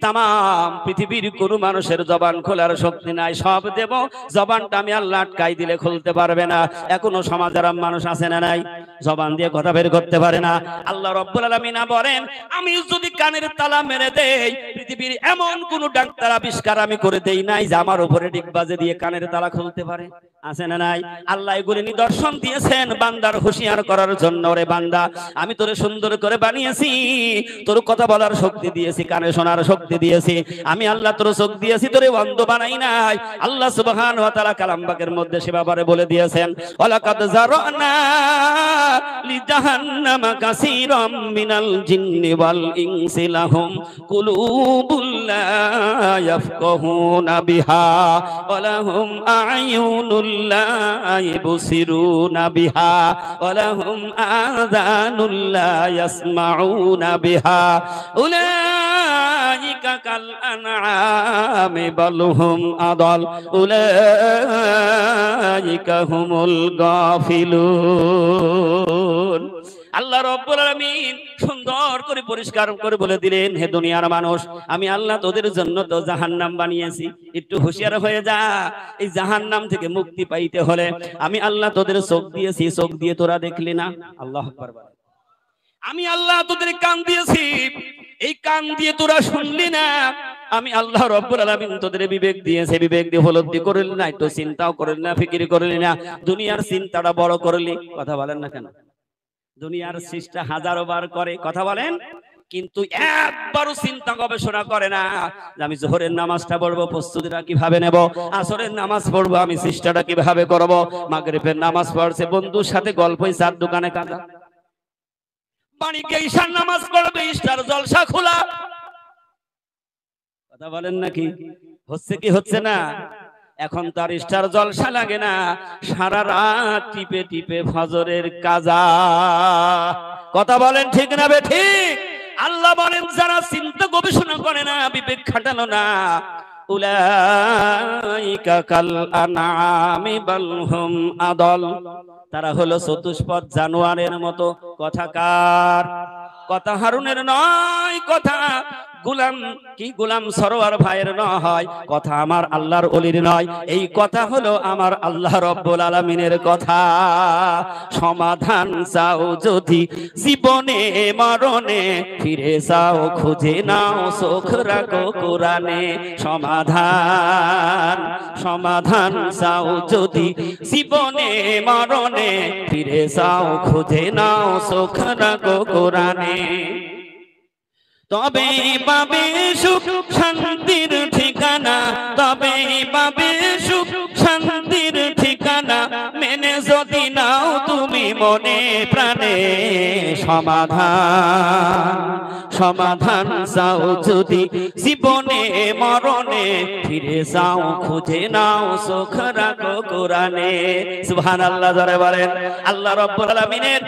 S1: তাম পৃথিবীর কোন মানুষের জবান খোলার শক্তি নাই, সব দেব, জবানটা আমি আল্লাহ আটকাই দিলে খুলতে পারবে না। এখনো সমাজের মানুষ আছে না নাই? জবান দিয়ে কথা বের করতে পারে না। আল্লাহ রাব্বুল আলামিন বলেন আমি যদি কানের তালা মেরে দেই, পৃথিবীর এমন কোন ডাক্তার আবিষ্কার আমি করে দেই নাই যে আমার উপরে ডিগবাজে দিয়ে কানের তালা খুলতে পারে। আছে না নাই? আল্লাহ এগুলি নিদর্শন দিয়েছেন বান্দার হুঁশিয়ার করার জন্য। রে বান্দা আমি তোরে সুন্দর করে বানিয়েছি, তোর কথা বলার শক্তি দিয়েছি, কানে শোনার শক্তি দিয়েছি, আমি আল্লাহ তোর চোখ দিয়েছি, তোরে অন্ধ বানাই নাই। আল্লাহ সুবহানাহু ওয়া তাআলা কালাম পাকের মধ্যে সে ব্যাপারে বলে দিয়েছেন ওয়ালাকাদ যারানা লিজাহান্নামা কাসীরাম মিনাল জিন্নি ওয়াল ইনসি লাহুম কুলুবুল লা ইয়াফকাহুনা বিহা ওয়া লাহুম আ'য়ুনুল লা ইবসিরুনা বিহা ওয়া লাহুম আযানুল লা ইয়াসমাউনা বিহা উলাইকা কাল আনআমি বাল হুম আদাল উলাইকা হুমুল গাফিলুন। আল্লাহ রাব্বুল আলামিন সুন্দর করে পরিষ্কার করে বলে দিলেন হে দুনিয়ার মানুষ, আমি আল্লাহ তোদের জন্য তো জাহান্নাম বানিয়েছি। একটু হুঁশিয়ার হয়ে যা, এই জাহান্নাম থেকে মুক্তি পাইতে হলে আমি আল্লাহ তোদের চোখ দিয়েছি, চোখ দিয়ে তোরা দেখলি না। আল্লাহু আকবার। আমি আল্লাহ তোদের কান দিয়েছি, এই কান দিয়ে তোরা শুনলি না। আমি আল্লাহ রাব্বুল আলামিন তোদের বিবেক দিয়েছে, বিবেক দিয়ে উপলব্ধি করলি না, একটু চিন্তাও করলি না, ফিকির করলি না, দুনিয়ার চিন্তাটা বড় করলি। কথা বলেন না কেন? দুনিয়ার চেষ্টা হাজারো বার করে, কথা বলেন, কিন্তু একবারও চিন্তা গবেষণা করে না যে আমি জোহরের নামাজটা পড়বো, প্রস্তুতিটা কিভাবে নেব, আসরের নামাজ পড়বো, আমি চেষ্টাটা কিভাবে করব, মাগরিবের নামাজ পড়ছে বন্ধুর সাথে গল্পই, চার দোকানে কাঁদা, বাড়িকে ঈশার নামাজ পড়বে, ইস্টার জলসা খোলা। কথা বলেন নাকি? হচ্ছে কি হচ্ছে না? এখন তার স্টার জলসা লাগে না, সারা রাত টিপে টিপে ফজরের কাজা। কথা বলেন ঠিক না বে ঠিক? আল্লাহ বলেন যারা চিন্তা গবেষণা করে না, বিবেক খাটানো না, উলাইকা কাল আনআমি বাল হুম আদাল, তারা হলো চতুষ্পদ জানোয়ারের মতো। কথা কার? কথা হারুনের নয়, কথা গোলাম কি গোলাম সরোয়ার ভাইয়ের নয়, কথা আমার আল্লাহর ওলির নয়, এই কথা হলো আমার আল্লাহ রব্বুল আলামিনের কথা। সমাধান চাও যদি জীবনে মরণে, ফিরে যাও খুঁজে নাও চোখ রাখো কোরআনে। সমাধান সমাধান চাও যদি জীবনে মরণে, ফিরে যাও খুঁজে নাও চোখ রাখো কোরআনে। তবে পাবে সুখ শান্তির ঠিকানা, তবে পাবে সুখ শান্তির ঠিকানা, মেনে যদি নাও তুমি মনে প্রাণে। সমাধান সমাধান চাও যদি জীবনে মরণে, ফিরে যাও খুঁজে নাও চোখ রাখো কোরআনে। সুবহানাল্লাহ জোরে বলেন। আল্লাহ রাব্বুল আলামিনের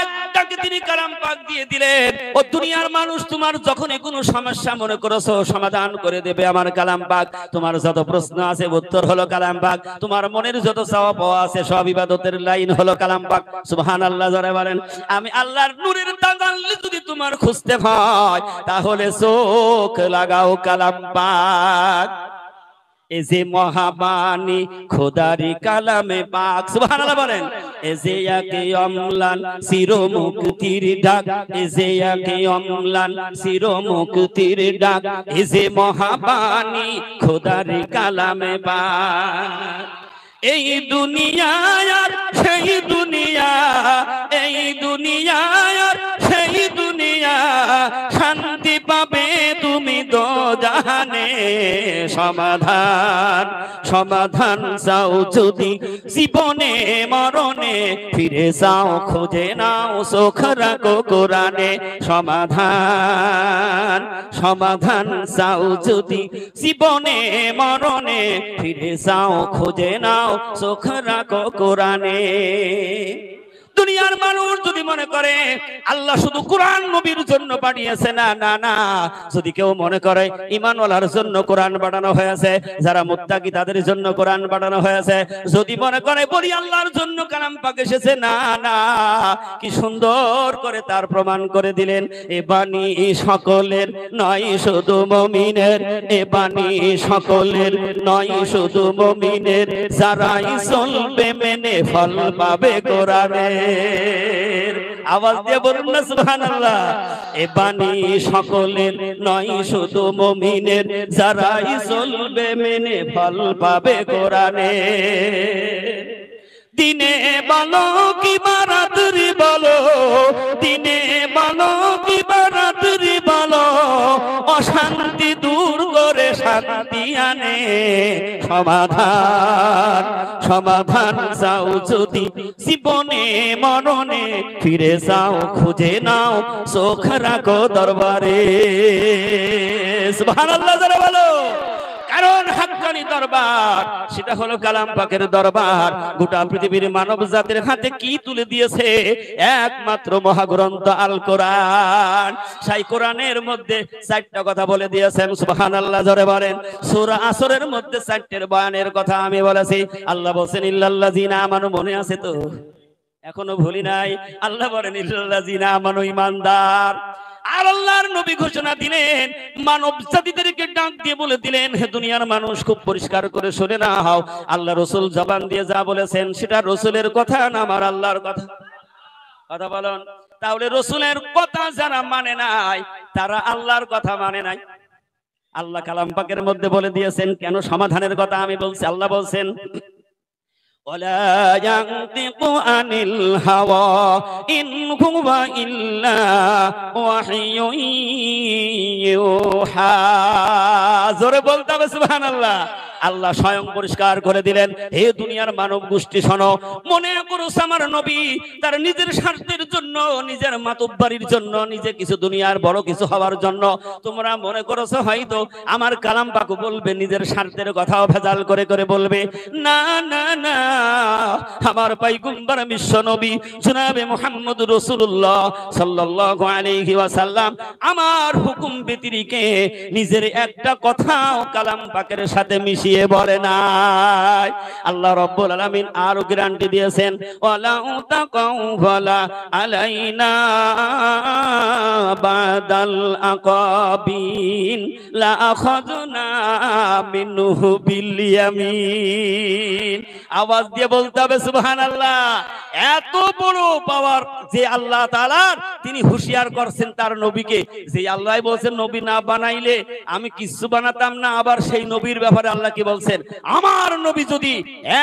S1: একটাকে তিনি কালাম পাক দিয়ে দিলেন। ও দুনিয়ার মানুষ, তোমার যখনই কোনো সমস্যা মনে করছো সমাধান করে দেবে আমার কালাম পাক। তোমার যত প্রশ্ন আছে উত্তর হলো কালাম পাক। তোমার মনের যত চাওয়া পাওয়া আছে সব ইবাদতের লাইন হলো কালাম পাক। সুবহানাল্লাহ জোরে বলেন। আমি আল্লাহর নূরের তাজাল্লি যদি তোমার খুঁজতে হয়, তাহলে চোখ লাগাও কালাম পাক। এ যে মহাবাণী খোদারি কালামে পাক। সুবহানাল্লাহ বলেন। এ যে একে অম্লান চির মুক্তির ডাক, এ যে একে অম্লান চির মুক্তির ডাক, এ যে মহাবাণী খোদারি কালামে পাক। এই দুনিয়ায় আর সেই দুনিয়া, এই দুনিয়ায় আর সেই দুনিয়া, শান্তি পাবে তুমি দোজাহানে। সমাধান সমাধান চাও যদি জীবনে মরণে, ফিরে যাও খুঁজে নাও চোখ রাখো কোরআনে। সমাধান সমাধান চাও যদি জীবনে মরণে, ফিরে যাও খুঁজে নাও চোখ রাখো কোরআনে। দুনিয়ার মানুষ যদি মনে করে আল্লাহ শুধু কোরআন নবীর জন্য পাঠিয়েছে, না না না। যদি কেউ মনে করে ঈমানওয়ালার জন্য কোরআন পাঠানো হয়েছে, যারা মুত্তাকি তাদের জন্য কোরআন পাঠানো হয়েছে, যদি মনে করে বলি আল্লাহর জন্য কালাম পাক এসেছে, না না। কি সুন্দর করে তার প্রমাণ করে দিলেন। এ বাণী সকলের নয় শুধু মুমিনের, এ বাণী সকলের নয় শুধু মুমিনের, যারাই চলবে মেনে ফল পাবে কোরআনে। আওয়াজ দিয়ে বলুন না সুবহানাল্লাহ। এ বাণী সকলের নয় শুধু মুমিনের, যারাই চলবে মেনে ফল পাবে কোরআনে। দিনে বলো কি রাত্রি বলো, দিনে বলো কি রাত্রি বলো, অশান্তি দূর করে শান্তি আনে। সমাধান সমাধান চাও যদি জীবনে মরণে, ফিরে যাও খুঁজে নাও চোখ রাখো দরবারে। সুবহানাল্লাহ জোরে বলো। কারণ হাক্কানি দরবার সেটা হলো কালাম পাকের দরবার। গোটা পৃথিবীর মানব জাতির হাতে কি তুলে দিয়েছে? একমাত্র মহাগ্রন্থ আল কোরআন। সেই কোরআনের মধ্যে 4টা কথা বলে দিয়েছেন। সুবহানাল্লাহ জোরে বলেন। সূরা আসরের মধ্যে 4টের বয়ানের কথা আমি বলেছি। আল্লাহ বলেন ইল্লাল্লাযিনা আমানু, মনে আছে তো? এখনো ভুলি নাই। আল্লাহ বলেন ইল্লাল্লাযিনা আমানু, ঈমানদার। আর আল্লাহর নবী ঘোষণা দিলেন, মানব জাতিদেরকে ডাক দিয়ে বলে দিলেন, হে দুনিয়ার মানুষ, খুব পরিষ্কার করে শুনে নাও। আল্লাহ রাসূল জবান দিয়ে যা বলেছেন সেটা রাসূলের কথা না আমার আল্লাহর কথা। কথা বলুন। তাহলে রাসূলের কথা যারা মানে নাই, তারা আল্লাহর কথা মানে নাই। আল্লাহ কালাম পাকের মধ্যে বলে দিয়েছেন। কেন সমাধানের কথা আমি বলছি? আল্লাহ বলছেন ওয়ালা ইয়ানতিকু আনিল হাওয়া ইন হুয়া ইল্লা ওয়াহিয়ুন ইউহা। জোরে বলতে হবে সুবহানাল্লাহ। আল্লাহ স্বয়ং পরিষ্কার করে দিলেন, হে দুনিয়ার মানব গোষ্ঠী শোনো, মনে করো আমার নবী তার নিজের স্বার্থের জন্য, নিজের মাতব্বাড়ির জন্য, নিজে কিছু দুনিয়ার বড় কিছু হওয়ার জন্য তোমরা মনে করছো হয়তো আমার কালাম পাক বলবে নিজের স্বার্থের কথাও ভেজাল করে করে বলবে। না না না, আমার পয়গম্বর বিশ্ব নবী জনাবে মুহাম্মদ রাসূলুল্লাহ সাল্লাল্লাহু আলাইহি ওয়াসাল্লাম আমার হুকুম ব্যতিরেকে নিজের একটা কথাও কালাম পাকের সাথে মিশিয়ে দিয়ে বলে নাই। আল্লাহ রাব্বুল আলামিন আরো গ্যারান্টি দিয়েছেন, ওয়ালা তাকাওলা আলাইনা বাদাল আকাবিন লা আখাযনা মিনহু বিল ইয়ামিন। আওয়াজ দিয়ে বলতে হবে সুবহানাল্লাহ। এত বড় পাওয়ার যে আল্লাহ তাআলার, তিনি হুঁশিয়ার করছেন তার নবীকে, যে আল্লাহ বলছেন নবী না বানাইলে আমি কিছু বানাতাম না। আবার সেই নবীর ব্যাপারে আল্লাহ কি বলছেন, আমার নবী যদি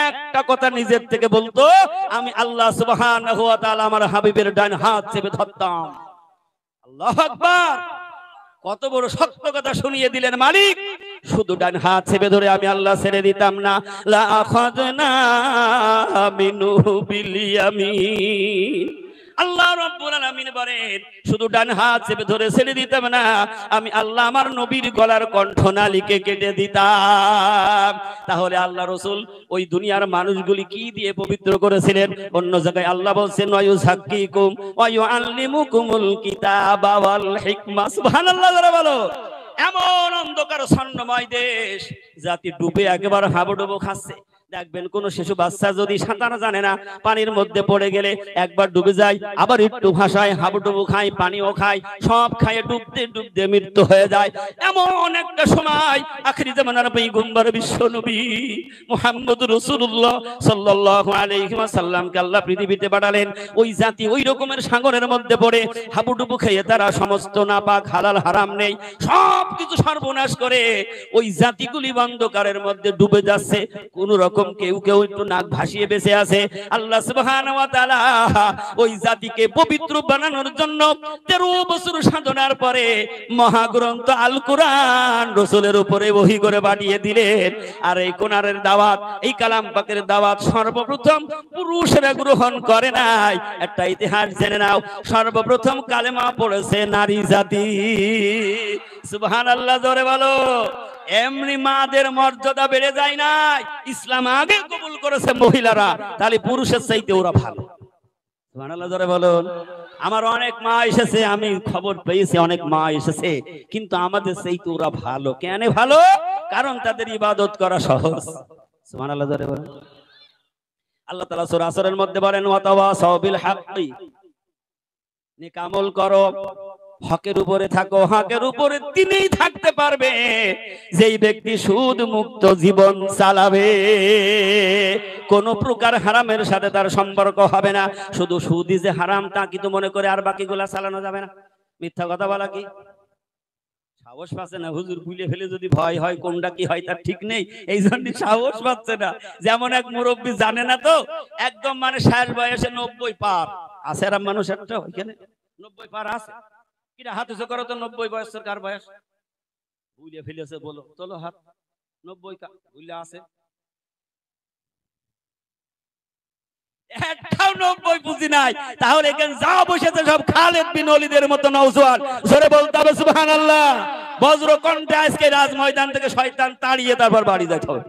S1: একটা কথা নিজের থেকে বলতো, আমি আল্লাহ সুবহানাহু ওয়া তাআলা আমার হাবিবের ডান হাত চেপে ধরতাম। আল্লাহু আকবার। কত বড় সত্য কথা শুনিয়ে দিলেন মালিক। শুধু ডান হাত চেপে ধরে আমি আল্লাহ ছেড়ে দিতাম না। লা আখাযনা মিনহু বিল ইয়ামিন। আল্লাহ রাব্বুল আলামিন বলেন, শুধু ডান হাত চেপে ধরে ছেড়ে দিতাম না, আমি আল্লাহ আমার নবীর গলার কণ্ঠনালীকে কেটে দিতাম। তাহলে আল্লাহ রাসূল ওই দুনিয়ার মানুষগুলি কি দিয়ে পবিত্র করেছিলেন? অন্য জায়গায় আল্লাহ বলছেন, ওয়া ইউযাক্কিকুম ওয়া ইউআল্লিমুকুমুল কিতাবা ওয়াল হিকমা। সুবহানাল্লাহ, যারা বলো। এমন অন্ধকার স্বর্ণময় দেশ, জাতি ডুবে একেবারে হাবুডুবু খাচ্ছে। দেখবেন কোন শিশু বাচ্চা যদি সাঁতার জানে না, পানির মধ্যে পড়ে গেলে একবার ডুবে যায়, আবার একটু ভাসায়, হাবুডুবু খায়, পানিও খায়, সব খায়, ডুবতে ডুবতে মৃত্যু হয়ে যায়। এমন একটা সময় আখিরি জামানার পয়গম্বর বিশ্ব নবী মুহাম্মদুর রাসূলুল্লাহ সাল্লাল্লাহু আলাইহি ওয়াসাল্লামকে আল্লাহ পৃথিবীতে পাঠালেন। ওই জাতি ওই রকমের সাগরের মধ্যে পড়ে হাবুডুবু খেয়ে তারা সমস্ত নাপাক হালাল হারাম নেই সব কিছু সর্বনাশ করে ওই জাতিগুলি অন্ধকারের মধ্যে ডুবে যাচ্ছে। কোন রকম কেউ কেউ একটু নাক ভাসিয়ে বেঁচে আছে। আল্লাহ সুবহানাহু ওয়া তাআলা ওই জাতিকে পবিত্র বানানোর জন্য 13 বছর সাধনার পরে মহাগ্রন্থ আল কোরআন রাসূলের উপরে ওহী করে পাঠিয়ে দিলেন। আর এই কোরআনের দাওয়াত, এই কালাম পাকের দাওয়াত সর্বপ্রথম পুরুষরা গ্রহণ করে নাই। একটা ইতিহাস জেনে নাও, সর্বপ্রথম কালেমা পড়েছে নারী জাতি। সুবহানাল্লাহ, জোরে বলো। এমনি মাদের মর্যাদা বেড়ে যায় নাই, ইসলাম আগে কবুল করেছে মহিলারা, তাহলে পুরুষের চাইতে ওরা ভালো। সুবহানাল্লাহ, জোরে বলুন। আমার অনেক মা এসেছে, আমি খবর পেয়েছি অনেক মা এসেছে, কিন্তু আমাদের চাইতে ওরা ভালো। কেন ভালো? কারণ তাদের ইবাদত করা সহজ। সুবহানাল্লাহ, জোরে বলুন। আল্লাহ তাআলা সূরা আসরের মধ্যে বলেন, ওয়াতাওয়াসাউ বিল হাক্কি, নেক আমল করো, হকের উপরে থাকো। হকের উপরে তিনিই থাকতে পারবে যেই ব্যক্তি সুদ মুক্ত জীবন চালাবে, কোন প্রকার হারামের সাথে তার সম্পর্ক হবে না। শুধু সুদই যে হারাম তা কিন্তু মনে করে আর বাকিগুলা চালানো যাবে না। মিথ্যা কথা বলা কি সাহস পাচ্ছে না। হুজুর ভুলে ফেলে যদি ভয় হয়, কোনটা কি হয় তার ঠিক নেই, এই জন্য সাহস পাচ্ছে না। যেমন এক মুরব্বী জানে না তো, একদম মানে শেষ বয়সে 90 পার আছে। আর মানুষ একটা ওইখানে 90 পার আছে, কিরা হাত উঁচু করো তো। 90 বয়সের কার বয়স? ভুলে ফেলেছে, বলো চলো হাত। 90 কা ভুলে আছে? একটাও 90 বুঝি নাই। তাহলে এখানে যা বসেছে সব খালেদ বিন ওলীদের মতো নওজোয়ান। জোরে বলতে হবে সুবহানাল্লাহ। বজ্র কণ্ঠে আজকে রাজ ময়দান থেকে শয়তান তাড়িয়ে তারপর বাড়ি যেতে হবে।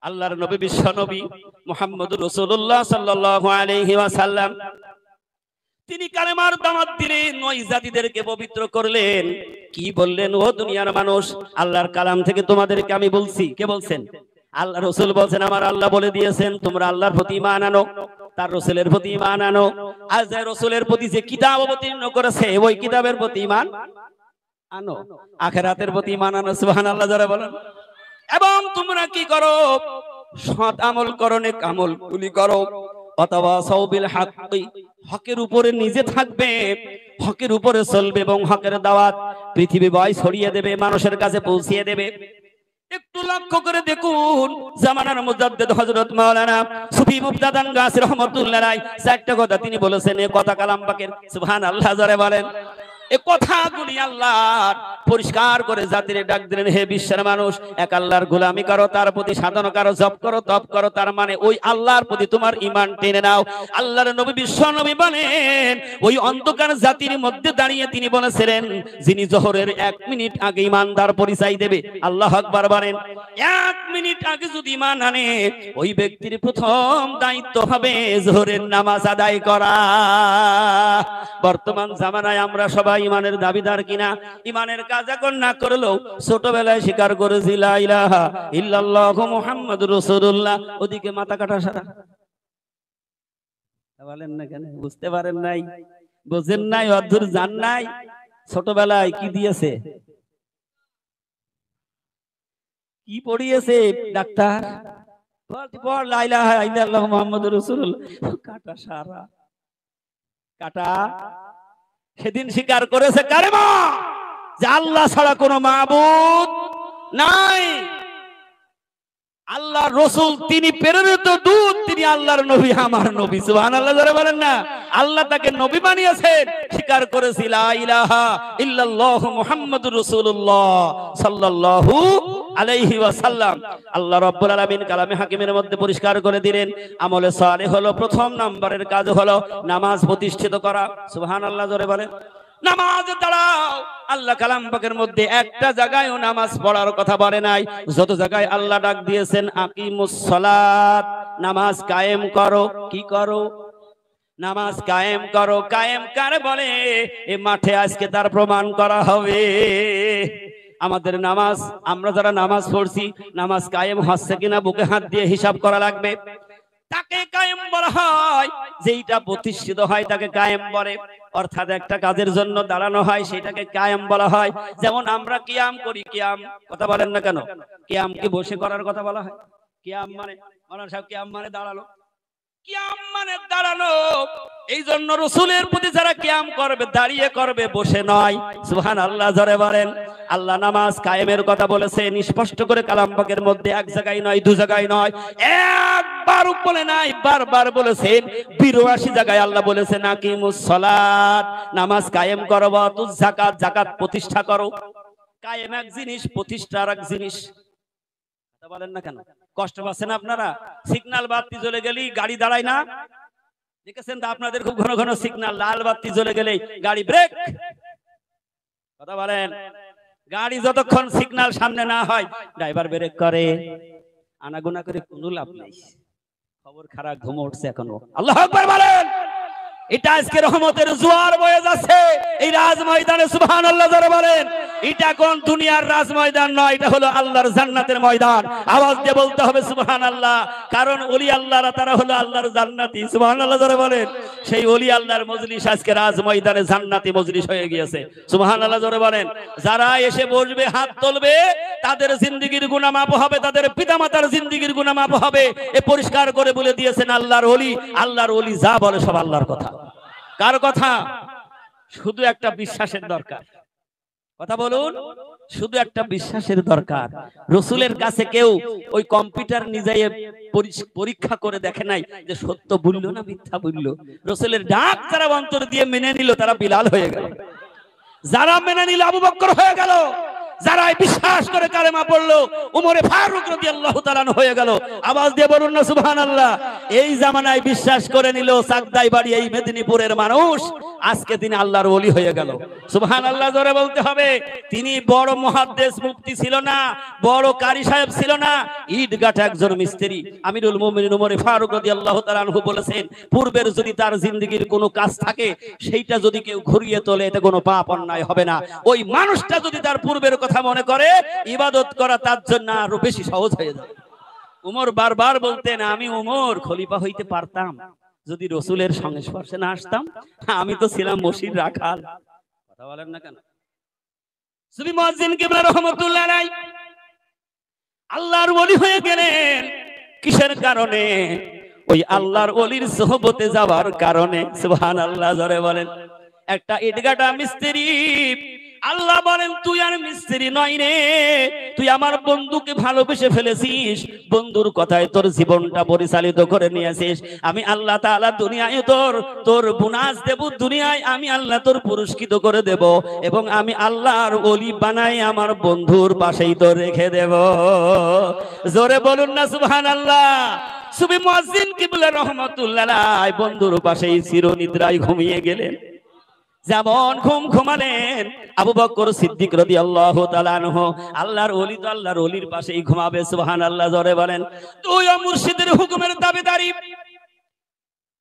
S1: আল্লাহর নবী বিশ্ব নবী মুহাম্মদুর রাসূলুল্লাহ সাল্লাল্লাহু আলাইহি ওয়াসাল্লাম তিনি কালেমার দাওয়াত দিলেন, ওই জাতিদেরকে পবিত্র করলেন। কি বললেন? ও দুনিয়ার মানুষ, আল্লাহর কালাম থেকে তোমাদেরকে আমি বলছি। কে বলছেন? আল্লাহ রাসূল বলছেন, আমার আল্লাহ বলে দিয়েছেন তোমরা আল্লাহর প্রতি ঈমান আনো, তার রাসূলের প্রতি ঈমান আনো। আর যে রাসূলের প্রতি যে কিতাব অবতীর্ণ করেছে ওই কিতাবের প্রতি ঈমান আনো, আখিরাতের প্রতি ঈমান আনো। সুবহানাল্লাহ, যারা বলেন। এবং তোমরা কি করো? সৎ আমল করো, নেক আমল গুলি করো। ওয়াতাওয়াসাউ বিল হাক্কি, হকের উপরে নিজে থাকবে, হকের উপরে চলবে এবং হকের দাওয়াত পৃথিবী বয় ছড়িয়ে দেবে, মানুষের কাছে পৌঁছিয়ে দেবে। একটু লক্ষ্য করে দেখুন, জামানার মুজাদ্দিদ হযরত মাওলানা সুফি মুফতাদান গাসি রাহমাতুল্লাহ আলাইহি চারটা কথা তিনি বলেছেন। এই কথা কালাম পাকের সুবহানাল্লাহ, যারা বলেন। এই কথাগুলি আল্লাহ পরিষ্কার করে জাতিরে ডাক দিলেন, হে বিশ্বের মানুষ, এক আল্লাহর গোলামি করো, তার প্রতি সাধনা করো, জপ করো, তপ করো। তার মানে ওই আল্লাহর প্রতি তোমার ঈমান টেনে নাও। আল্লাহর নবী বিশ্ব নবী বলেন, ওই অন্ধকার জাতির মধ্যে দাঁড়িয়ে তিনি বলেছিলেন, যিনি জোহরের 1 মিনিট আগে ঈমানদার পরিচয় দেবে, আল্লাহু আকবার বলেন, 1 মিনিট আগে যদি ঈমান আনে, ওই ব্যক্তির প্রথম দায়িত্ব হবে জোহরের নামাজ আদায় করা। বর্তমান জামানায় আমরা সবাই ইমানের দাবিদার কিনা, ইমানের কাজ এখন না করলেও ছোটবেলায় স্বীকার করেছি লা ইলাহা ইল্লাল্লাহু মুহাম্মাদুর রাসূলুল্লাহ, ওদিকে মাথা কাটা সারা। বলেন না কেন? বুঝতে পারেন নাই, বোঝেন নাই, অধুর জান নাই। ছোটবেলায় কি দিয়েছে, কি পড়িয়েছে ডাক্তার? পড় লা ইলাহা ইল্লাল্লাহু মুহাম্মাদুর রাসূলুল্লাহ, কাটা সারা কাটা। সেদিন স্বীকার করেছে কালেমা যে আল্লাহ ছাড়া কোনো মাবুদ নাই, আল্লাহর রাসূল তিনি প্রেরিত দূত, তিনি আল্লাহর নবী, আমার নবী। সুবহানাল্লাহ যারা বলেন না, আল্লাহ তাকে নবী বানিয়েছেন। স্বীকার করেছি লা ইলাহা ইল্লাল্লাহু মুহাম্মাদুর রাসূলুল্লাহ সাল্লাল্লাহু আলাইহি ওয়াসাল্লাম। আল্লাহ রাব্বুল আলামিন কালামে হাকিমের মধ্যে পরিষ্কার করে দিলেন, আমলে সালেহ হলো প্রথম নম্বরের কাজ হলো নামাজ প্রতিষ্ঠিত করা। সুবহানাল্লাহ জোরে বলেন। নামাজ দাঁড়াও, আল্লাহ কালাম পাকের মধ্যে একটা জায়গায়ও নামাজ পড়ার কথা বলে নাই। যত জায়গায় আল্লাহ ডাক দিয়েছেন আকিমুস সালাত, নামাজ কায়েম করো। কি করো? নামাজ কায়েম করো। কায়েম কারে বলে? এই মাঠে আজকে তার প্রমাণ করা হবে। আমাদের নামাজ, আমরা যারা নামাজ পড়ছি, নামাজ কায়েম হচ্ছে কিনা বুকে হাত দিয়ে হিসাব করা লাগবে। তাকে কায়েম বলা হয়, যেইটা প্রতিষ্ঠিত হয় তাকে কায়েম বলে। অর্থাৎ একটা কাজের জন্য দাঁড়ানো হয় সেটাকে কায়েম বলা হয়। যেমন আমরা কিয়াম করি, কিয়াম কথা বলেন না কেন? কিয়াম কি বসে করার কথা বলা হয়? কিয়াম মানে, মাওলানা সাহেব, কিয়াম মানে দাঁড়ানো, কিয়াম মানে দাঁড়ানো। এই জন্য রাসূলের প্রতি যারা কিয়াম করবে দাঁড়িয়ে করবে, বসে নয়। সুবহানাল্লাহ জোরে বলেন। আল্লাহ নামাজ কায়েমের কথা বলেছেন স্পষ্ট করে কালাম পাকের মধ্যে, এক জায়গায় নয়, দু জায়গায় নয়, একবার বলে নাই, বারবার বলেছেন। ৮২ জায়গায় আল্লাহ বলেছেন আকিমুস সালাত, নামাজ কায়েম করো। ওয়াতুজ যাকাত, যাকাত প্রতিষ্ঠা করো। কায়েম এক জিনিস, প্রতিষ্ঠা আরেক জিনিস। কথা বলেন না কেন? কষ্ট পাচ্ছেন আপনারা? সিগন্যাল বাতি জ্বলে গেলেই গাড়ি দাঁড়ায় না, দেখেছেন তো আপনাদের? খুব ঘন ঘন সিগন্যাল, লাল বাতি জ্বলে গেলেই গাড়ি ব্রেক। কথা বলেন। গাড়ি যতক্ষণ সিগন্যাল সামনে না হয় ড্রাইভার ব্রেক করে, আনাগোনা করে কোনো লাভ নাই। খবর খারাপ, ঘুম উঠছে এখনো। আল্লাহু আকবার বলেন। এটা আজকে রহমতের জোয়ার বয়ে যাচ্ছে এই রাজ ময়দানে। সুবহানাল্লাহ যারা বলেন। এটা কোন দুনিয়ার রাজ ময়দান নয়, এটা হলো আল্লাহর জান্নাতের ময়দান। আওয়াজ দিয়ে বলতে হবে সুবহানাল্লাহ, কারণ ওলি আল্লাহরা তারা হলো আল্লাহর জান্নাতি। সুবহানাল্লাহ যারা বলেন। সেই ওলি আল্লাহর মজলিস আজকে রাজ ময়দানে জান্নাতি মজলিস হয়ে গিয়েছে। সুবহানাল্লাহ যারা বলেন। যারা এসে বসবে, হাত তুলবে, তাদের জিন্দেগীর গুনাহ মাফ হবে, তাদের পিতামাতার জিন্দেগীর গুনাহ মাফ হবে। এ পরিষ্কার করে বলে দিয়েছেন আল্লাহর ওলি। আল্লাহর ওলি যা বলে সব আল্লাহর কথা। কার কথা? শুধু একটা বিশ্বাসের দরকার। কথা বলুন, শুধু একটা বিশ্বাসের দরকার। রাসূলের কাছে কেউ ওই কম্পিউটার নিজেই পরীক্ষা করে দেখে নাই যে সত্য বলল না মিথ্যা বলল। রাসূলের ডাক যারা অন্তর দিয়ে মেনে নিল তারা বিলাল হয়ে গেল, যারা মেনে নিল আবু বকর হয়ে গেল, যারা বিশ্বাস করে কালেমা পড়লো উমরে ফারুক রাদিয়াল্লাহু তাআলা হয়ে গেল। আওয়াজ দিয়ে বলুন না সুবহানাল্লাহ। এই জামানায় বিশ্বাস করে নিল চাকদাই বাড়ি এই মেদিনীপুরের মানুষ, আজকে তিনি আল্লাহর ওলি হয়ে গেল। সুবহানাল্লাহ জোরে বলতে হবে। তিনি বড় মুহাদ্দিস মুফতি ছিল না, বড় কারি সাহেব ছিল না, ইট গাঁথা একজন মিস্ত্রি। আমিরুল মুমিনিন উমরে ফারুক রাদিয়াল্লাহু তাআলা বলেছেন, পূর্বের যদি তার জিন্দেগীর কোনো কাজ থাকে সেইটা যদি কেউ ঘুরিয়ে তোলে এতে কোনো পাপ অন্যায় হবে না। ওই মানুষটা যদি তার পূর্বের কথা মনে করে ইবাদত করা তার জন্য আরো বেশি সহজ হয়ে যায়। উমর বারবার বলতেন, আমি উমর খলিফা হইতে পারতাম যদি রাসূলের সংস্পর্শে না আসতাম, আমি তো ছিলাম মসজিদ রাখাল। কথা বলেন না কেন? সুফি মুয়াজ্জিন কিবলা রাহমাতুল্লাহ আলাইহি আল্লাহর ওলি হয়ে গেলেন কিসের কারণে? ওই আল্লাহর ওলির সোহবতে যাওয়ার কারণে। সুবহানাল্লাহ জোরে বলেন। একটা ইটগাটা মিস্ত্রি, আল্লাহ বলেন তুই আর মিস্ত্রি নয় রে, তুই আমার বন্ধুকে ভালোবেসে ফেলেছিস, বন্ধুর কথায় তোর জীবনটা পরিচালিত করে নিয়েছিস। আমি আল্লাহ তাআলা দুনিয়ায় তোর বোনাস দেব, দুনিয়ায় আমি আল্লাহ তোর পুরস্কৃত করে দেব, এবং আমি আল্লাহর ওলি বানাই আমার বন্ধুর পাশেই তো রেখে দেব। জোরে বলুন না সুবহানাল্লাহ। সুফি মুয়াজ্জিন কিবলা রাহমাতুল্লাহ আলাইহি বন্ধুর পাশেই চিরনিদ্রায় ঘুমিয়ে গেলেন। যেমন ঘুম ঘুমালেন আবু বকর সিদ্দিক রাদিয়াল্লাহু তাআলা আনহু, আল্লাহর ওলি তো আল্লাহর ওলির পাশেই ঘুমাবে। সুবহানাল্লাহ জোরে বলেন। তুই মুর্শিদের হুকুমের দাবিদারি,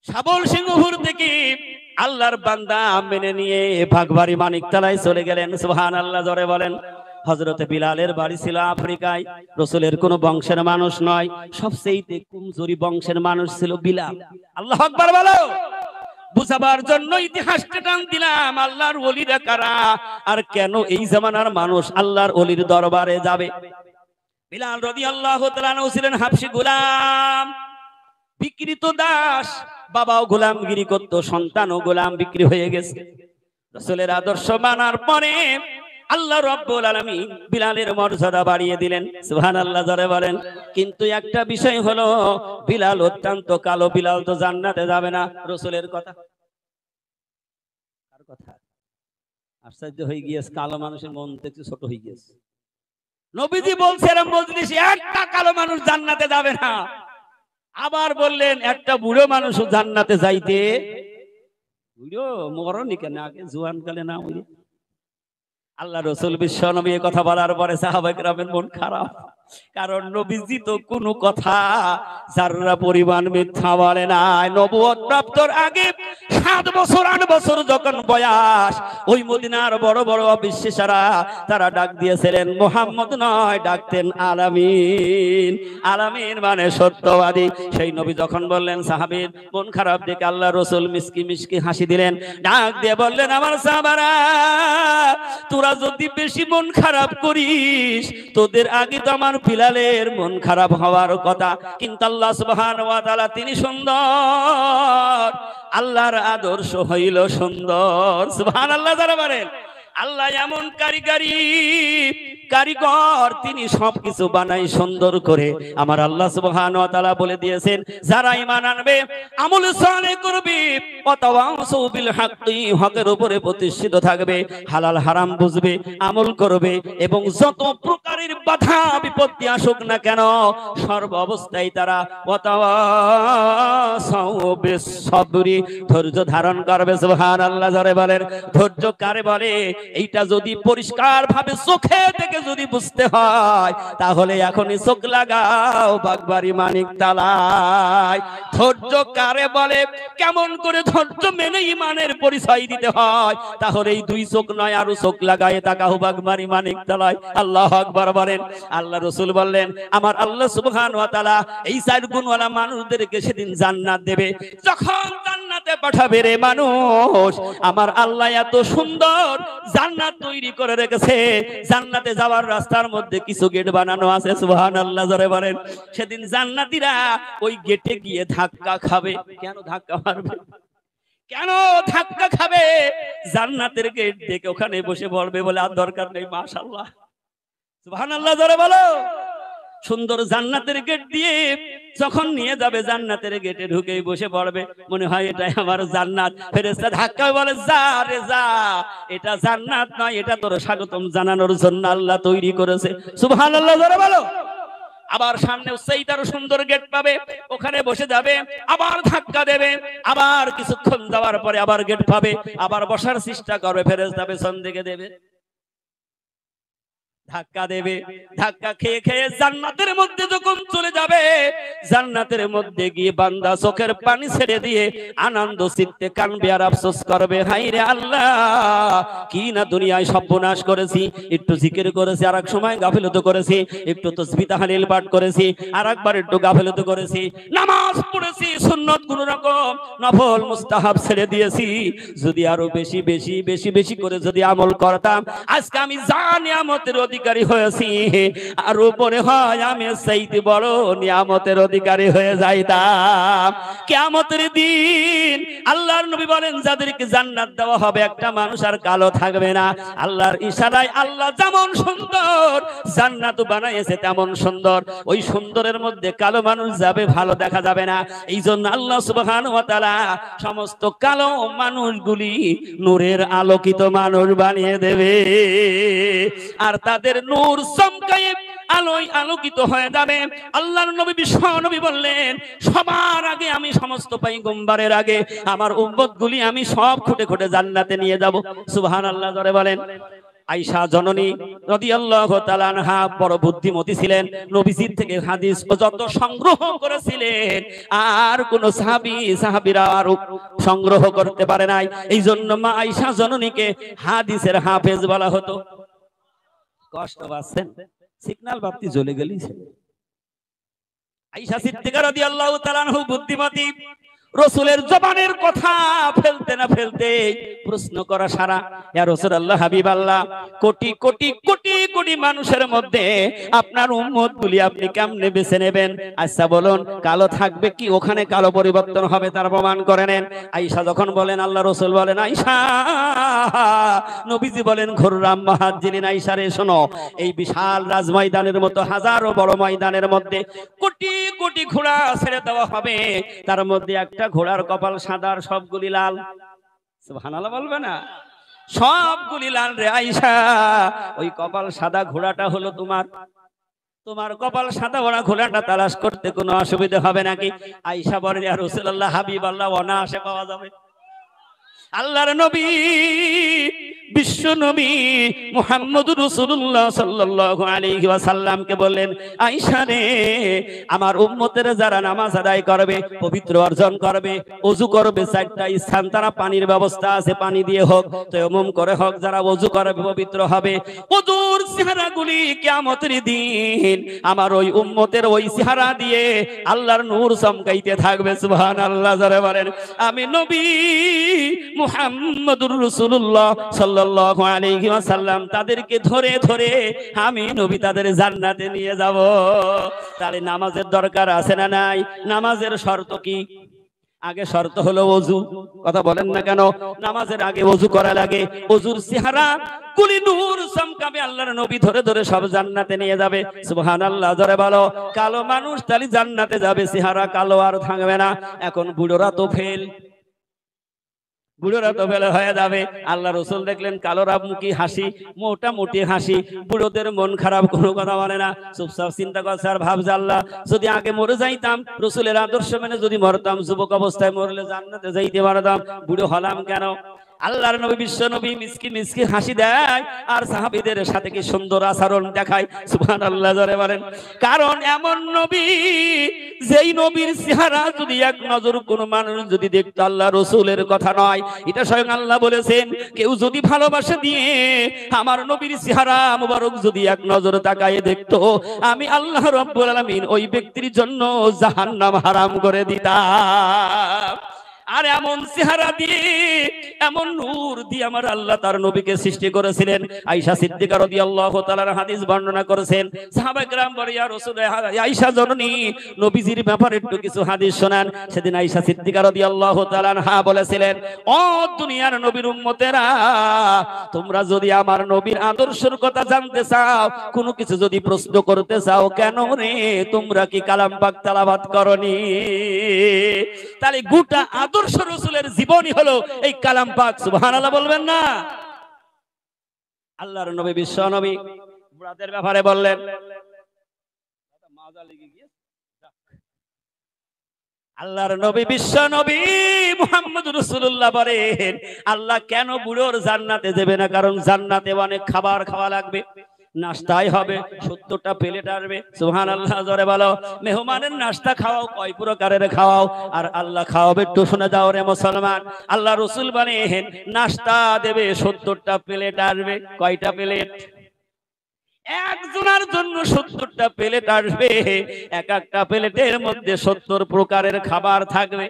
S1: শাবল সিংহপুর থেকে আল্লাহর বান্দা মেনে নিয়ে ভাগবাড়ি মানিকতলায় চলে গেলেন। সুবহানাল্লাহ জোরে বলেন। হযরতে বিলালের বাড়ি ছিল আফ্রিকায়, রাসূলের কোন বংশের মানুষ নয়, সবচেয়ে কমজোরি বংশের মানুষ ছিল বিলাল। আল্লাহু আকবার বলো। বুঝাবার জন্য ইতিহাসটা টান দিলাম, আল্লাহর ওলিরা কারা আর কেন এই জামানার মানুষ আল্লাহর ওলির দরবারে যাবে। বিলাল রাদিয়াল্লাহু তাআলা আনহু ছিলেন হাবশী গোলাম, বিক্রিত দাস। বাবাও গোলামগিরি করত, সন্তানও গোলাম বিক্রি হয়ে গেছে। রাসূলের আদর্শ মানার পরে আল্লাহ রাব্বুল আলামিন বিলালের মর্যাদা বাড়িয়ে দিলেন। সুবহানাল্লাহ জোরে বলেন। কিন্তু একটা বিষয় হলো, বিলাল অত্যন্ত কালো, বিলাল তো জান্নাতে যাবে না। রাসূলের কথা, কার কথা? আশ্চর্য হয়ে গিয়েছে, কালো মানুষের মন থেকে ছোট হয়ে গিয়েছে। নবীজি বলছেন মজলিসে একটা কালো মানুষ জান্নাতে যাবে না। আবার বললেন একটা বুড়ো মানুষও জান্নাতে যাইতে। বুড়ো মরণই কেন, আগে জোয়ান কালে না বুঝি। আল্লাহ রাসূল বিশ্ব নবী এই কথা বলার পরে সাহাবায়ে কেরামের মন খারাপ, কারণ নবীজি তো কোনো কথা যারা পরিমাণ মিথ্যা বলে না। নবুয়ত প্রাপ্তর আগে 7 বছর 8 বছর যখন বয়স, ওই মদিনার বড় বড় অবিশ্বাসীরা তারা ডাক দিয়েছিলেন মুহাম্মদ নয়, ডাকতেন আলামিন। আলামিন মানে সত্যবাদী। সেই নবী যখন বললেন, সাহাবীর মন খারাপ দেখে আল্লাহ রাসূল মিষ্টি মিষ্টি হাসি দিলেন, ডাক দিয়ে বললেন, আমার সাহাবারা, তোরা যদি বেশি মন খারাপ করিস, তোদের আগে তো আমার বিলালের মন খারাপ হওয়ার কথা। কিন্তু আল্লাহ সুবহানাহু ওয়া তাআলা তিনি সুন্দর, আল্লাহর আদর্শ হইল সুন্দর। সুবহানাল্লাহ যারা বলেন। আল্লাহ এমন কারিগর, তিনি সবকিছু বানাই সুন্দর করে। আমার আল্লাহ সুবহানাহু ওয়া তাআলা বলে দিয়েছেন, যারা ঈমান আনবে, আমল সালেহ করবে, ওয়াতাওয়াসাউ বিল হাক্কি, হকের উপরে প্রতিষ্ঠিত থাকবে, হালাল হারাম বুঝবে, আমল করবে, এবং যত প্রকারের বাধা বিপত্তি আসুক না কেন সর্ব অবস্থায় তারা ওয়াতাওয়াসাউ বিস সাবরি, ধৈর্য ধারণ করবে। সুবহানাল্লাহ জোরে বলেন। ধৈর্য কারে বলে? এইটা যদি পরিষ্কার ভাবে চোখে দেখে যদি বুঝতে হয়, তাহলে এখনই চোখ লাগাও বাগবাড়ি মানিকতলায়। ধৈর্য কারে বলে, কেমন করে ধৈর্য মেনে ইমানের পরিচয় দিতে হয়, তাহলে এই 2 চোখ নয় আরো চোখ লাগায় তাকাও বাগবাড়ি মানিকতলায়। আল্লাহু আকবার বলেন। আল্লাহ রাসূল বললেন, আমার আল্লাহ সুবহানাহু ওয়া তাআলা এই 4 গুণওয়ালা মানুষদেরকে সেদিন জান্নাত দেবে। যখন জান্নাতে পাঠাবে রে মানুষ, আমার আল্লাহ এত সুন্দর জান্নাত তৈরি করে রেখেছে, জান্নাতে যাওয়ার রাস্তার মধ্যে কিছু গেট বানানো আছে। সুবহানাল্লাহ জোরে বলেন। সেদিন জান্নাতীরা ওই গেটে গিয়ে ধাক্কা খাবে। কেন ধাক্কা মারবে? কেন ধাক্কা খাবে? জান্নাতের গেট দেখে ওখানে বসে পড়বে বলে আর দরকার নেই। মাশাআল্লাহ, সুবহানাল্লাহ জোরে বলো। সুন্দর জান্নাতের গেট দিয়ে যখন নিয়ে যাবে, জান্নাতের গেটে ঢুকেই বসে পড়বে, মনে হয় এটাই আমার জান্নাত। ফেরেশতা ধাক্কা বলে, যা রে যা, এটা জান্নাত নয়, এটা তোর স্বাগতম জানানোর জন্য আল্লাহ তৈরি করেছে। সুবহানাল্লাহ জোরে বলো। আবার সামনে সেইটারও সুন্দর গেট পাবে, ওখানে বসে যাবে, আবার ধাক্কা দেবে, আবার কিছুক্ষণ যাওয়ার পরে আবার গেট পাবে, আবার বসার চেষ্টা করবে, ফেরেশতা পেছন দিকে দেবে, ধাক্কা দেবে। ধাক্কা খেয়ে খেয়ে জান্নাতের মধ্যে যখন চলে যাবে, জান্নাতের মধ্যে গিয়ে বান্দা চোখের পানি ছেড়ে দিয়ে আনন্দ চিত্তে কানবে আর আফসোস করবে, হায় রে আল্লাহ, কি না দুনিয়ায় সর্বনাশ করেছি। একটু জিকির করেছি, আর এক সময় গাফিলতি করেছি, একটু তাসবিহ তাহলিল পাঠ করেছি, আর একবার একটু গাফিলতি করেছি, নামাজ পড়েছি, সুন্নত কোন রকম নফল মুস্তাহাব ছেড়ে দিয়েছি। যদি আরো বেশি বেশি বেশি বেশি করে যদি আমল করতাম, আজকে আমি যা নিয়ামতের অধিকারী হয়েছি, আর উপরে হয় আমি চাইতে বড় নিয়ামতের অধিকারী হয়ে যাইতাম। কিয়ামতের দিন আল্লাহর নবী বলেন, যাদেরকে জান্নাত দেওয়া হবে, একটা মানুষ আর কালো থাকবে না। আল্লাহর ইশারায় আল্লাহ যেমন সুন্দর জান্নাত বানাইছে তেমন সুন্দর, ওই সুন্দরের মধ্যে কালো মানুষ যাবে, ভালো দেখা যাবে না। এই জন্য আল্লাহ সুবহানাহু ওয়া তাআলা সমস্ত কালো মানুষগুলি নূরের আলোকিত মানুষ বানিয়ে দেবে, আর তাদের নূর চমকায়ে আলোয় আলোকিত হয়ে যাবে। আল্লাহর নবী বিশ্ব নবী বললেন, সবার আগে আমি সমস্ত পয়গম্বরের আগে আমার উম্মতগুলি আমি সব খুঁটে খুঁটে জান্নাতে নিয়ে যাব। সুবহানাল্লাহ জোরে বলেন। আয়েশা জননী রাদিয়াল্লাহু তাআলা আনহা বড় বুদ্ধিমতী ছিলেন, নবীজির থেকে হাদিস যত সংগ্রহ করেছিলেন আর কোন সাহাবীরা আর সংগ্রহ করতে পারে নাই। এই জন্য মা আয়েশা জননীকে হাদিসের হাফেজ বলা হতো। কষ্ট পাচ্ছেন? সিগন্যাল বাতি জ্বলে গেছে। আয়েশা সিদ্দিকা রাদিয়াল্লাহু তাআলা আনহা বুদ্ধিমতী, রাসূলের জবানের কথা ফেলতে না ফেলতে প্রশ্ন করা সারা, ইয়া রাসূলুল্লাহ হাবিবাল্লাহ, কোটি কোটি কোটি কোটি মানুষের মধ্যে আপনার উম্মতগুলি আপনি কেমনে বেছে নেবেন? আচ্ছা বলুন, কালো থাকবে কি ওখানে কালো পরিবর্তন হবে তার প্রমাণ করে নেন। আয়েশা যখন বলেন, আল্লাহ রাসূল বলেন, আয়েশা, নবীজি বলেন, ঘুররাম মুহাজ্জিরিন, আয়েশা রে শোনো, এই বিশাল রাজময়দানের মতো হাজারো বড় ময়দানের মধ্যে কোটি কোটি ঘোড়া ছেড়ে দেওয়া হবে, তার মধ্যে একটা ঘোড়ার কপাল সাদা আর সবগুলি লাল। সুবহানাল্লাহ বলবে না? সবগুলি লাল রে আয়েশা, ওই কপাল সাদা ঘোড়াটা হলো তোমার কপাল সাদা ঘোড়াটা তালাশ করতে কোনো অসুবিধা হবে নাকি? আয়েশা বলেন, ইয়া রাসূলুল্লাহ হাবিবাল্লাহ, অনায়াসে পাওয়া যাবে। আল্লাহর নবী, বিশ্ব নবী মুহাম্মদুর রাসূলুল্লাহ সাল্লাল্লাহু আলাইহি ওয়াসাল্লামকে বললেন, আয়েশা রে, আমার উম্মতের যারা নামাজ আদায় করবে, পবিত্র অর্জন করবে, ওযু করবে, চারটা স্থান তারা পানির ব্যবস্থা আছে, পানি দিয়ে হোক, তায়াম্মুম করে হোক, যারা ওযু করবে পবিত্র হবে, ওযুর চেহারাগুলি কিয়ামতের দিন আমার ওই উম্মতের ওই চেহারা দিয়ে আল্লাহর নূর চমকাইতে থাকবে। সুবহানাল্লাহ জোরে বলেন। আমি নবী মুহাম্মদুর রাসূলুল্লাহ সাল্লাল্লাহু আলাইহি ওয়াসাল্লাম তাদেরকে ধরে ধরে আমি নবী তাদের জান্নাতে নিয়ে যাব। তাহলে নামাজের দরকার আছে না নাই? নামাজের শর্ত কি? আগে শর্ত হলো ওযু। কথা বলেন না কেন? নামাজের আগে ওযু করা লাগে। ওযুর চেহারা কুলি নূর চমকাবে, আল্লাহর নবী ধরে ধরে সব জান্নাতে নিয়ে যাবে। সুবহানাল্লাহ জোরে বলো। কালো মানুষ তাহলে জান্নাতে যাবে, চেহারা কালো আর থাকবে না। এখন বুড়োরা তো ফেল, বুড়োরা তো ফেলে হয়ে যাবে। আল্লাহ রাসূল দেখলেন কালোরা মুখী হাসি, মোটামুটি হাসি, বুড়োদের মন খারাপ, কোনো কথা বলে না, চুপচাপ চিন্তা করছে আর ভাবছে, আল্লাহ যদি আগে মরে যাইতাম, রাসূলের আদর্শ মেনে যদি মরতাম, যুবক অবস্থায় মরলে জান্নাতে যাইতে পারতাম, বুড়ো হলাম কেন? আল্লাহর নবী, বিশ্ব নবী মিসকি মিসকি হাসি দেয় আর সাহাবীদের সাথে কি সুন্দর আচরণ দেখায়। সুবহানাল্লাহ জোরে বলেন। কারণ এমন নবী, যেই নবীর চেহারা যদি এক নজর কোন মানুষ যদি দেখতো, আল্লাহ রাসূলের কথা নয়, এটা স্বয়ং আল্লাহ বলেছেন, কেউ যদি ভালোবাসা দিয়ে আমার নবীর চেহারা মুবারক যদি এক নজর তাকায় দেখতো, আমি আল্লাহ রাব্বুল আলামিন ওই ব্যক্তির জন্য জাহান্নাম হারাম করে দিতাম। আর এমন চেহারা দিয়ে, এমন নূর দিয়ে আমার আল্লাহ তার নবীকে সৃষ্টি করেছিলেন। আয়েশা সিদ্দিকা রাদিয়াল্লাহু তাআলার হাদিস বর্ণনা করেছেন। সাহাবায়ে কেরাম বলে, ইয়া রাসূলুল্লাহ, আয়েশা জননী নবীজির ব্যাপারে একটু কিছু হাদিস শোনান। সেদিন আয়েশা সিদ্দিকা রাদিয়াল্লাহু তাআলা আনহা বলেছিলেন, ও দুনিয়ার নবীর উম্মতেরা, তোমরা যদি আমার নবীর আদর্শের কথা জানতে চাও, কোনো কিছু যদি প্রশ্ন করতে চাও, কেন রে তোমরা কি কালাম পাক তেলাওয়াত করনি? তাহলে গোটা আদর্শ রাসূলের জীবনী হলো এই কালাম পাক। সুবহানাল্লাহ বলবেন না? আল্লাহর নবী, বিশ্ব নবী বুড়াদের ব্যাপারে বললেন, আল্লাহর নবী, বিশ্ব নবী মুহাম্মদুর রাসূলুল্লাহ বলেন, আল্লাহ কেন বুড়োর জান্নাতে দেবে না? কারণ জান্নাতে অনেক খাবার খাওয়া লাগবে, নাস্তাই হবে, 70টা প্লেট আসবে। সুবহানাল্লাহ জোরে বলো। মেহমানের নাস্তা খাওয়াও, কয় প্রকারের খাওয়াও, আর আল্লাহ খাওয়াবে একটু শুনে যাও রে মুসলমান। আল্লাহ রাসূল বলেন, নাস্তা দেবে, 70টা প্লেট আসবে। কয়টা প্লেট? একজনের জন্য 70টা প্লেট আসবে। এক একটা প্লেটের মধ্যে 70 প্রকারের খাবার থাকবে।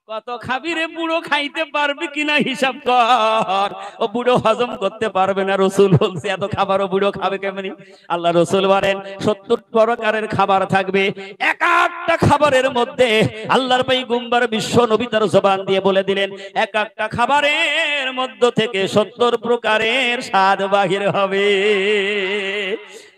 S1: কত খাবি রে? বুড়ো খাইতে পারবে কিনা হিসাব কর। ও বুড়ো হজম করতে পারবে না। রাসূল বলছে, এত খাবার ও বুড়ো খাবে কেমনি? আল্লাহ রাসূল বলেন, 70 প্রকারের খাবার থাকবে। এক একটা খাবারের মধ্যে আল্লাহর পয়গম্বর বিশ্ব নবী তার জবান দিয়ে বলে দিলেন, এক একটা খাবারের মধ্য থেকে 70 প্রকারের স্বাদ বাহির হবে।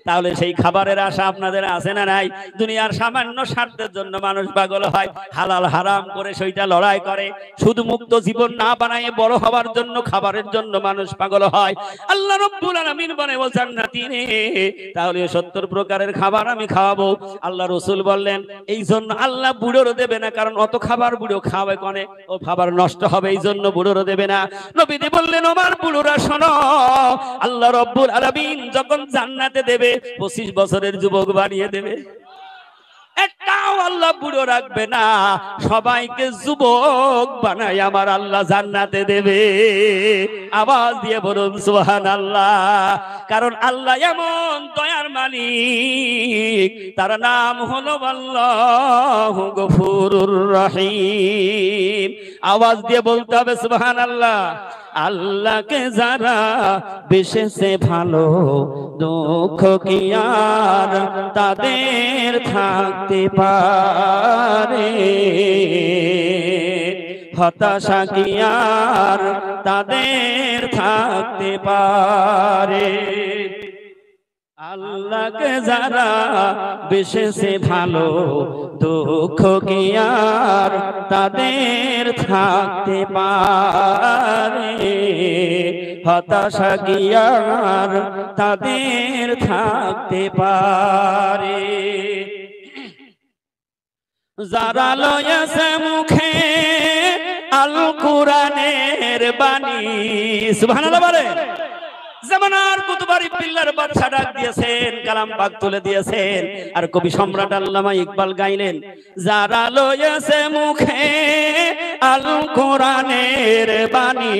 S1: তাহলে সেই খাবারের আশা আপনাদের আছে না নাই? দুনিয়ার সামান্য স্বার্থের জন্য মানুষ পাগল হয়, হালাল হারাম করে সেইটা লড়াই করে। শুধু মুক্ত জীবন না বানায় বড় হওয়ার জন্য খাবারের জন্য মানুষ পাগল হয়। আল্লাহ রাব্বুল আলামিন বলে ও জান্নাতি রে, তাহলে 70 প্রকারের খাবার আমি খাওয়াবো। আল্লাহ রাসূল বললেন এই জন্য আল্লাহ বুড়োরও দেবে না, কারণ অত খাবার বুড়ো খাওয়াবে কোনে, ও খাবার নষ্ট হবে, এই জন্য বুড়োরও দেবে না। নবীজি বললেন আমার বুড়োরা শোনো, আল্লাহ রাব্বুল আলামিন যখন জান্নাতে দেবে 25 বছরের যুবক বানিয়ে দেবে। একটাও আল্লাহ বুড়ো রাখবে না, সবাইকে যুবক বানায় আমার আল্লাহ জান্নাতে দেবে। আওয়াজ দিয়ে বলুন সুবহানাল্লাহ। কারণ আল্লাহ এমন দয়ার মালিক, তার নাম হলো আল্লাহু গফুরুর রহিম। আওয়াজ দিয়ে বলতে হবে সুবহানাল্লাহ। আল্লাহকে যারা বেশেছে ভালো, দুঃখ কি আর তাদের থাকতে পারে, হতাশা কি আর তাদের থাকতে পারে। আল্লাহকে যারা বেশেছে ভালো, দুঃখ কি আর তাদের থাকতে পারে, হতাশা কি আর তাদের থাকতে পারে। যারা লয়েছে মুখে আল কোরআনের বাণী, সুবহানাল্লাহ বলে। জামানার কুতুবারি পিল্লার বাদশা ডাক দিয়েছেন, কালাম পাক তুলে দিয়েছেন, আর কবি সম্রাট আল্লামা ইকবাল গাইলেন যারা লয়েছে মুখে আল কোরআনের বাণী,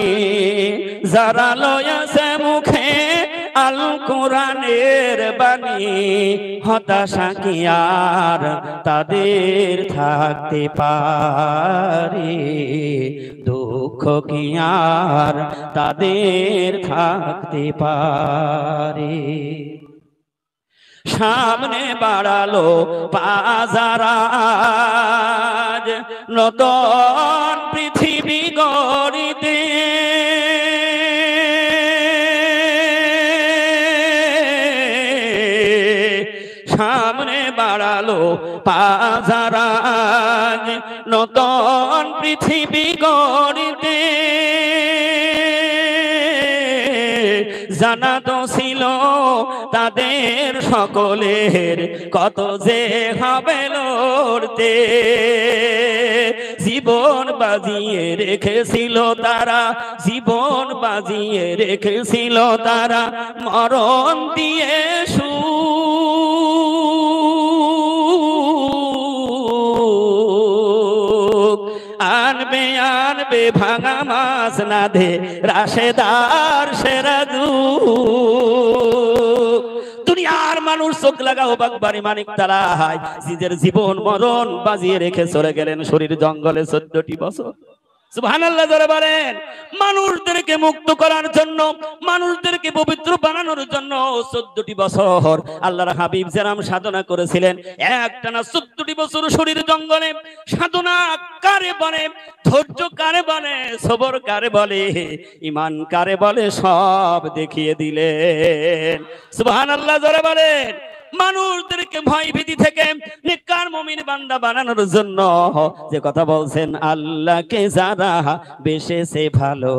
S1: যারা লয়েছে মুখে আল কোরআনের বাণী, হতাশা কি আর তাদের থাকতে পারে, দুঃখ কি আর তাদের থাকতে পারে। সামনে বাড়ালো বাজারাজ, নতুন পৃথিবী গড়িতে, সামনে বাড়ালো বাজারাজ, নতুন পৃথিবী গড়িতে, জানা তো ছিল তাদের সকলের কত যে হবে লড়তে, জীবন বাজিয়ে রেখেছিল তারা, জীবন বাজিয়ে রেখেছিল তারা, মরণ দিয়ে আনবে আনবে ভাঙা মাছ না ধে রাশেদার সেরাজু। দুনিয়ার মানুষ চোখ লাগাও বাগবাড়ি মানিক তালায়, নিজের জীবন মরণ বাজিয়ে রেখে চলে গেলেন শরীর জঙ্গলে 14টি বছর। সুবহানাল্লাহ জোরে বলেন। মানুষদেরকে মুক্ত করার জন্য, মানুষদেরকে পবিত্র বানানোর জন্য 14টি বছর আল্লাহর হাবিব যেরাম সাধনা করেছিলেন, একটানা 14টি বছর শরীর জঙ্গলে সাধনা কারে বলে, ধৈর্য কারে বলে, সবর কারে বলে, ঈমান কারে বলে, সব দেখিয়ে দিলেন। সুবহানাল্লাহ জোরে বলেন। মানুষদেরকে ভয় ভীতি থেকে নেককার মুমিন বান্দা বানানোর জন্য যে কথা বলছেন, আল্লাহকে যারা বেশেছে ভালো,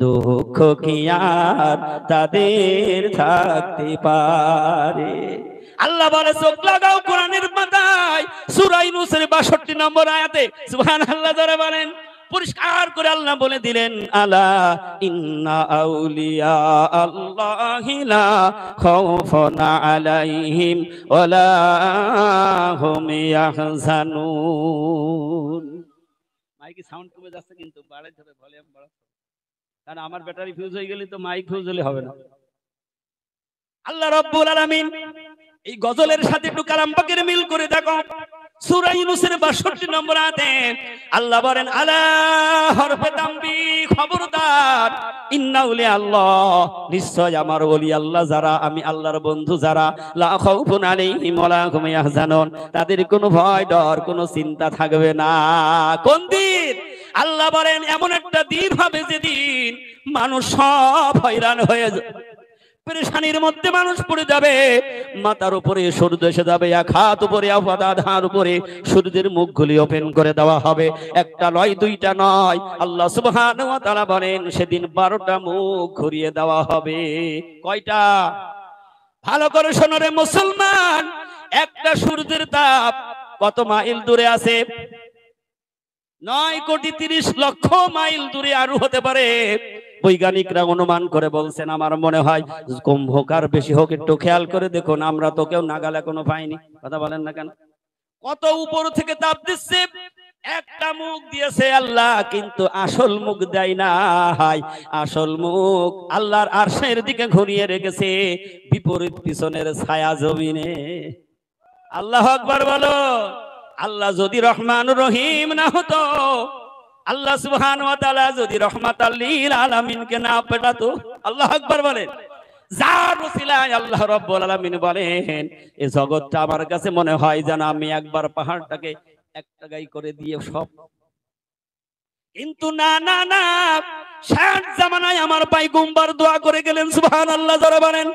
S1: দুঃখ কি আর তাদের থাকতে পারে। আল্লাহ বলে চোখ লাগাও কোরআনের পাতায়, সূরা ইউনূসের 62 নম্বর আয়াতে। সুবহানাল্লাহ যারা বলেন, পরিষ্কার করে আল্লাহ বলে দিলেন, আলা ইন্না আউলিয়া আল্লাহি লা খাউফুন আলাইহিম ওয়ালা হুম ইয়াহজানুন। মাইকে সাউন্ড কমে যাচ্ছে, কিন্তু বাড়াইতে হবে, ভলিউম বাড়াতে হবে, কারণ আমার ব্যাটারি ফিউজ হয়ে গেলে তো মাইক ফিউজ হলে হবে না। আল্লাহ রাব্বুল আলামিন এই গজলের সাথে একটু কালাম পাকের মিল করে দেখো। সূরা ইউনূসের 62 নম্বর আয়াতে আল্লাহ বলেন, আলা হরফে তানবীহ, খবরদার, ইন্না আউলিয়া আল্লাহ, নিশ্চয় আমার ওলি আল্লাহ যারা, আমি আল্লাহর বন্ধু যারা, লা খাউফুন আলাইহিম ওয়ালা হুম ইয়াহজানুন, তাদের কোনো ভয় ডর কোনো চিন্তা থাকবে না। কোন দিন? আল্লাহ বলেন এমন একটা দিন হবে যেদিন মানুষ সব হয়রান হয়ে যাবে, পেরেশানির মধ্যে মানুষ পড়ে যাবে, মাথার উপরে সূর্য এসে যাবে, এক হাত উপরে আধার উপরে সূর্যের মুখগুলি ওপেন করে দেওয়া হবে, একটা নয় দুইটা নয়। আল্লাহ সুবহানাহু ওয়া তাআলা বলেন সেদিন 12টা মুখ ঘুরিয়ে দেওয়া হবে। কয়টা? ভালো করে শোনো রে মুসলমান, একটা সূর্যের তাপ কত মাইল দূরে আছে? 9,30,00,000 মাইল দূরে আরো হতে পারে। বৈজ্ঞানিকরা অনুমান করে বলছেন, আমার মনে হয় কম হোক আর বেশি হোক, একটু খেয়াল করে দেখুন, আমরা তো কেউ নাগাল এখনো পাইনি। কথা বলেন না কেন? কত উপর থেকে তাপ দিচ্ছে। একটা মুখ দিয়েছে আল্লাহ, কিন্তু আসল মুখ দেয় না। আসল মুখ আল্লাহর আরশের দিকে ঘুরিয়ে রেখেছে, বিপরীত পিছনের ছায়া জমিনে। আল্লাহু আকবার বলো। আল্লাহ যদি রহমানুর রহিম না হতো, আল্লাহ সুবহানাহু ওয়া তাআলা যদি রহমাতাল লিল আলামিনকে না পাঠাতো, আল্লাহু আকবার বলেন, যার ওসিলায় আল্লাহ রাব্বুল আলামিন বলেন এই জগৎটা আমার কাছে মনে হয় যেন আমি একবার পাহাড়টাকে একটা গাই করে দিয়ে সব। কিন্তু না না না, শেষ জামানায় আমার পয়গম্বর দোয়া করে গেলেন, সুবহানাল্লাহ যারা বলেন,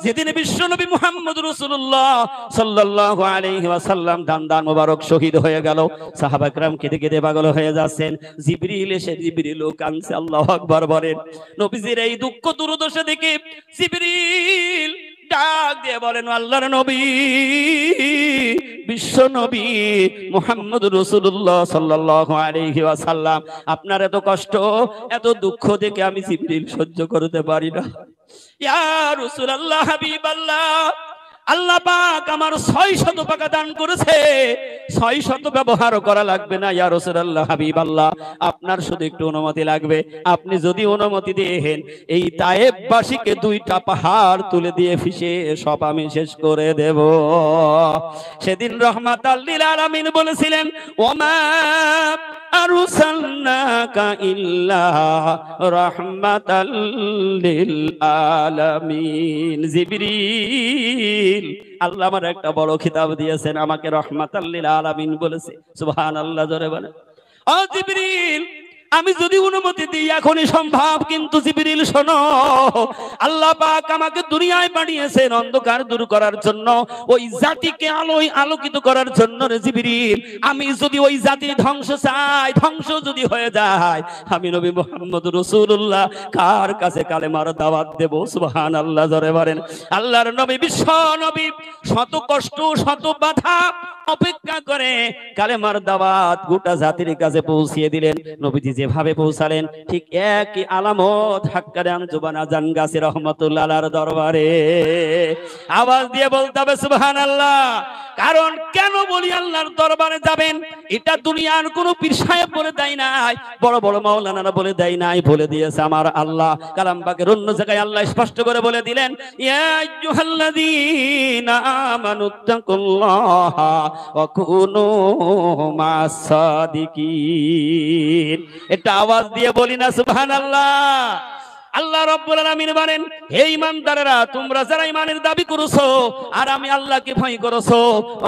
S1: যেদিন বিশ্বনবী মুহাম্মদ রাসূলুল্লাহ সাল্লাল্লাহু আলাইহি ওয়াসাল্লাম দান মোবারক শহীদ হয়ে গেল, সাহাবা کرام কেঁদে কেঁদে পাগল হয়ে যাচ্ছেন। জিবরিল এসে, জিবরিলও কাঁদছে। আল্লাহু আকবার বলেন। নবীজির এই দুঃখ দুর্দশা দেখে জিবরিল ডাক দিয়ে বলেন, আল্লাহর নবী, বিশ্ব নবী মুহাম্মদ রাসূলুল্লাহ সাল্লাল্লাহু আলাইহি ওয়াসাল্লাম, আপনার এত কষ্ট এত দুঃখ দেখে আমি জিবরিল সহ্য করতে পারি না। ইয়া রাসূলুল্লাহ, হাবিবাল্লাহ, আল্লাহ পাক আমার 600 টাকা দান করেছে, 600 ব্যবহার করা লাগবে না। ইয়া রাসূলুল্লাহ, হাবিবাল্লাহ, আপনার শুধু একটু অনুমতি লাগবে। আপনি যদি অনুমতি দেন, এই তায়েববাসীকে 2টা পাহাড় তুলে দিয়ে ফিসে সব আমি শেষ করে দেব। সেদিন রহমাতাল লিল আলামিন বলেছিলেন, ওমা আরসালনাকা ইল্লা রাহমাতাল লিল আলামিন। জিবরিল, আল্লাহ আমার একটা বড় খিতাব দিয়েছেন, আমাকে রহমাতাল লিল আলামিন বলেছে। সুবহানাল্লাহ জোরে বলেন। ও জিবরিল, আমি যদি অনুমতি দিই এখনই সম্ভব, কিন্তু জিবরিল শোনো, আল্লাহ পাক আমাকে দুনিয়ায় পাঠিয়েছেন অন্ধকার দূর করার জন্য, ওই জাতিকে আলোয় আলোকিত করার জন্য রে জিবরিল। আমি যদি ওই জাতির ধ্বংস চাই, ধ্বংস যদি হয়ে যায়, আমি নবী মুহাম্মদ রাসূলুল্লাহ কার কাছে কালেমার দাওয়াত দেব? সুবহানাল্লাহ জোরে বলেন। আল্লাহর নবী, বিশ্ব নবী, শত কষ্ট শত বাধা অপেক্ষা করে কালেমার দাওয়াত গোটা জাতির কাছে পৌঁছিয়ে দিলেন। নবীজি যেভাবে পৌঁছালেন, ঠিক একই আলামত হাক্কারে আনজুবানা জানগাসি রহমাতুল্লাহ আলাইহির দরবারে। আওয়াজ দিয়ে বলতে হবে সুবহানাল্লাহ। কারণ কেন বলি আল্লাহর দরবারে যাবেন, এটা দুনিয়ার কোনো পীর সাহেব বলে দেয় নাই, বড় বড় মাওলানারা বলে দেয় নাই, বলে দিয়েছে আমার আল্লাহ। কালাম পাকের অন্য জায়গায় আল্লাহ স্পষ্ট করে বলে দিলেন, ইয়া আইয়ুহাল্লাযীনা আমানুত্তাকুল্লাহা ওয়া কুনু মা'আস সাদিকিন। এটা আওয়াজ দিয়ে বলি না সুবহানাল্লাহ। আল্লাহ রাব্বুল আলামিন বলেন, হে ঈমানদারেরা, তোমরা যারা ঈমানের দাবি করেছো আর আমি আল্লাহকে ভয় করেছো,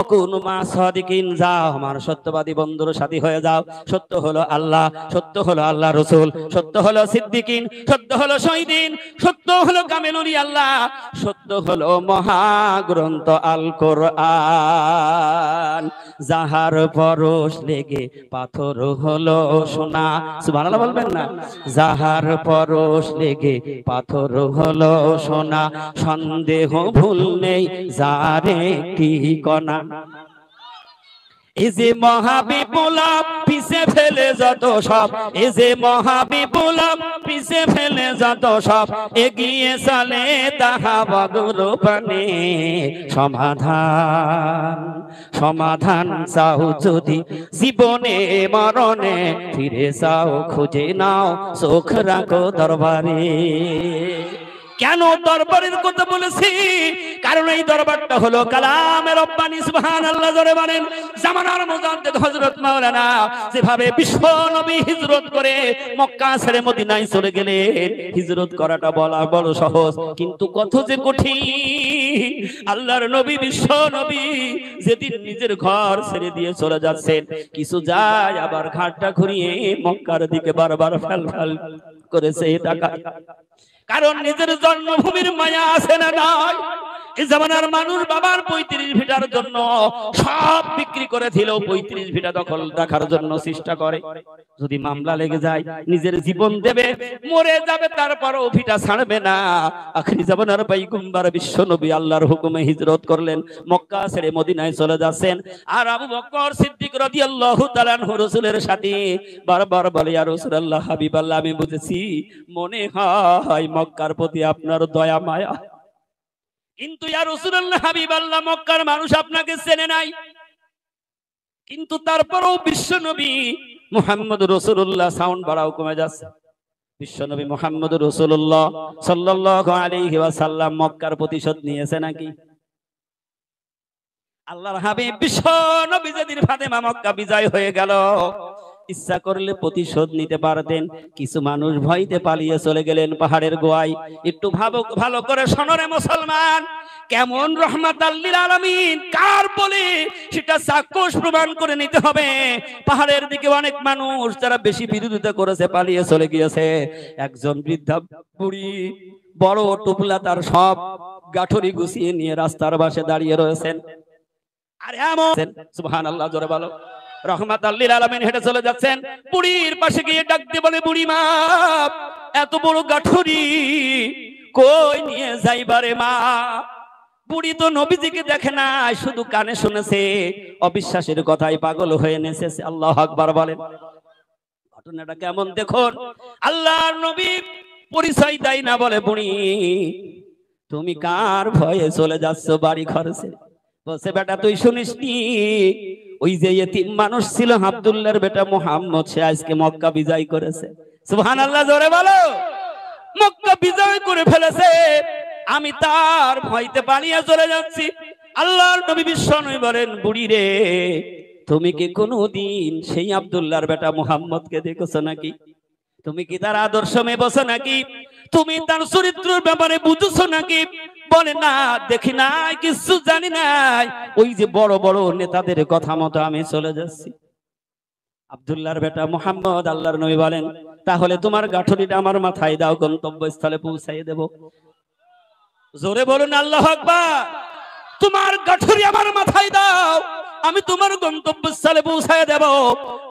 S1: অকুনু মা'আস সাদিকিন, যাও আমার সত্যবাদী বন্ধুর সাথী হয়ে যাও। সত্য হলো আল্লাহ, সত্য হলো আল্লাহ রাসূল, সত্য হলো সিদ্দিকিন, সত্য হলো শহীদিন, সত্য হলো কামেলুরি আল্লাহ, সত্য হলো মহাগ্রন্থ আল কোরআন। যাহার পরশ লেগে পাথর হলো সোনা, সুবহানাল্লাহ বলবেন না? যাহার পরশ লেগে পাথর হলো সোনা, সন্দেহ ভুল নেই যারে কি কণা। এই যে মহাবিপ্লব পিছে ফেলে যত সব, এই যে মহাবিপ্লব পিছে ফেলে যত সব, এগিয়ে চলে তাহা বদরূপনে সমাধান। সমাধান চাও যদি জীবনে মরণে, ফিরে যাও খুঁজে নাও, চোখ রাখো দরবারে। কেন দরবারের কথা বলেছি? কারণ এই দরবারটা হলো কালামে রব্বানি। সুবহানাল্লাহ জোরে বলেন। জামানার মুজাদ্দিদ হযরত মাওলানা যেভাবে বিশ্ব নবী হিজরত করে মক্কা ছেড়ে মদিনায় চলে গেলেন, হিজরত করাটা বলা বড় সহজ, কিন্তু কত যে কঠিন। আল্লাহর নবী, বিশ্ব নবী যেদিন নিজের ঘর ছেড়ে দিয়ে চলে যাচ্ছেন, কিছু যায় আবার ঘাটটা ঘুরিয়ে মক্কার দিকে বারবার ফেল ফেল করেছে টাকা। কারণ নিজের জন্মভূমির মায়া আছে না নাই? এই জামানার মানুষ বাবার 35 ভিটার জন্য সব বিক্রি করে দিলেও 35 ভিটা দখল রাখার জন্য চেষ্টা করে। যদি মামলা লেগে যায় নিজের জীবন দেবে, মরে যাবে, তারপরও ভিটা ছাড়বে না। আখেরি জামানার পয়গম্বর বিশ্ব নবী আল্লাহর হুকুমে হিজরত করলেন, মক্কা ছেড়ে মদিনায় চলে যাচ্ছেন। আর আবু বকর সিদ্দিক রাদিয়াল্লাহু তাআলা আনহু রাসূলের সাথে বারবার বলে, ইয়া রাসূলুল্লাহ, হাবিবাল্লাহ, আমি বুঝেছি মনে হয় মক্কার প্রতি আপনার দয়া মায়া, কিন্তু ইয়া রাসূলুল্লাহ, হাবিবাল্লাহ, মক্কার মানুষ আপনাকে চেনে নাই। কিন্তু তারপরেও বিশ্ব নবী মুহাম্মদ রাসূলুল্লাহ, সাউন্ড বাড়াও, কমে যাচ্ছে, বিশ্ব নবী মুহাম্মদ রাসূলুল্লাহ সাল্লাল্লাহু আলাইহি ওয়াসাল্লাম মক্কার প্রতিশোধ নিয়েছে নাকি? আল্লাহর হাবিব বিশ্ব নবী যেদিন ফাতেমা মক্কা বিজয় হয়ে গেল, ইচ্ছা করলে প্রতিশোধ নিতে পারতেন। কিছু মানুষ ভয়তে পালিয়ে চলে গেলেন পাহাড়ের গোয়ায়। একটু ভালো করে শোনো রে মুসলমান, কেমন রহমাতাল লিল আলামিন কার বলে সেটা চাক্ষুষ প্রমাণ করে নিতে হবে। পাহাড়ের দিকে অনেক মানুষ যারা বেশি বিরোধিতা করেছে পালিয়ে চলে গিয়েছে। একজন বৃদ্ধা বুড়ি বড় টুপলা তার সব গাঠরি গুছিয়ে নিয়ে রাস্তার পাশে দাঁড়িয়ে রয়েছেন। আর এমন সুবহানাল্লাহ, জোরে বলো, রহমাতাল লিল আলামিন হেঁটে চলে যাচ্ছেন। বুড়ির পাশে গিয়ে ডাক দিয়ে বলে, বুড়ি মা, এত বড় গাঠরি কই নিয়ে যাইবারে মা? বুড়ি তো নবীজিকে দেখে না, শুধু কানে শুনেছে, অবিশ্বাসের কথাই পাগল হয়ে নেচেছে। আল্লাহু আকবার বলেন। ঘটনাটা কেমন দেখুন। আল্লাহর নবী পরিচয় দেয় না, বলে, বুড়ি তুমি কার ভয়ে চলে যাচ্ছ বাড়ি খরচে? বলছে, বেটা তুই শুনিসনি, ওই যে ইতিম মানুষ ছিল আব্দুল্লাহর বেটা মুহাম্মদ, সে আজকে মক্কা বিজয় করেছে। সুবহানাল্লাহ, জোরে বলো। মক্কা বিজয় করে ফেলেছে, আমি তার ভয়তে পালিয়ে চলে যাচ্ছি। আল্লাহর নবী বিশ্ব নবী বলেন, বুড়ি রে, তুমি কি কোনদিন সেই আব্দুল্লাহর বেটা মুহাম্মদকে দেখেছো নাকি? তুমি কি তার আদর্শ মেপেছো নাকি? তুমি তার চরিত্রের ব্যাপারে বুঝেছো নাকি? বলে, না, দেখি নাই, কিছু জানি নাই, ওই যে বড় বড় নেতাদের কথা মতো আমি চলে যাচ্ছি। আব্দুল্লাহর বেটা মুহাম্মদ। আল্লাহর নবী বলেন, তাহলে তোমার গাঠরিটা আমার মাথায় দাও, গন্তব্যস্থলে পৌঁছাই দেব। জোরে বলুন আল্লাহু আকবার। তোমার গাঠরি আমার মাথায় দাও, আমি তোমার গন্তব্যস্থলে পৌঁছায় দেব।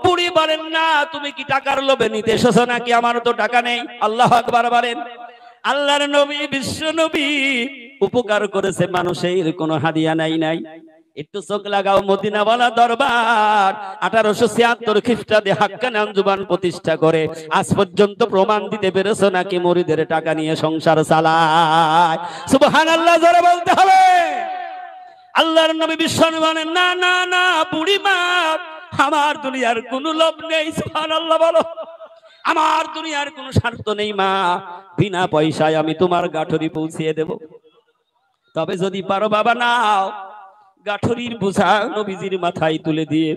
S1: বুড়ি বলেন, না, তুমি কি টাকার লোভে নিতে এসেছো নাকি? আমার তো টাকা নেই। আল্লাহু আকবার বলেন। আল্লাহর নবী বিশ্ব নবী উপকার করেছে, মানুষের কোনো হাদিয়া নাই। একটু চোখ লাগাও, মদিনাওয়ালা দরবার 1876 খ্রিস্টাব্দে হাক্কানি আঞ্জুমান প্রতিষ্ঠা করে আজ পর্যন্ত প্রমাণ দিতে পেরেছো নাকি মুরিদের টাকা নিয়ে সংসার চালায়? সুবহানাল্লাহ, জোরে বলতে হবে। আল্লাহর নবী বিশ্ব নবী বলেন, না না না বুড়ি মা, আমার দুনিয়ার কোনো লোভ নেই। সুবহানাল্লাহ বলো। আমার দুনিয়ার কোনো স্বার্থ নেই মা, বিনা পয়সায় আমি তোমার গাঠরি পৌঁছিয়ে দেব। তবে যদি পারো বাবা, নাও। গাঠরির বোঝা নবীজির মাথায় তুলে দিয়ে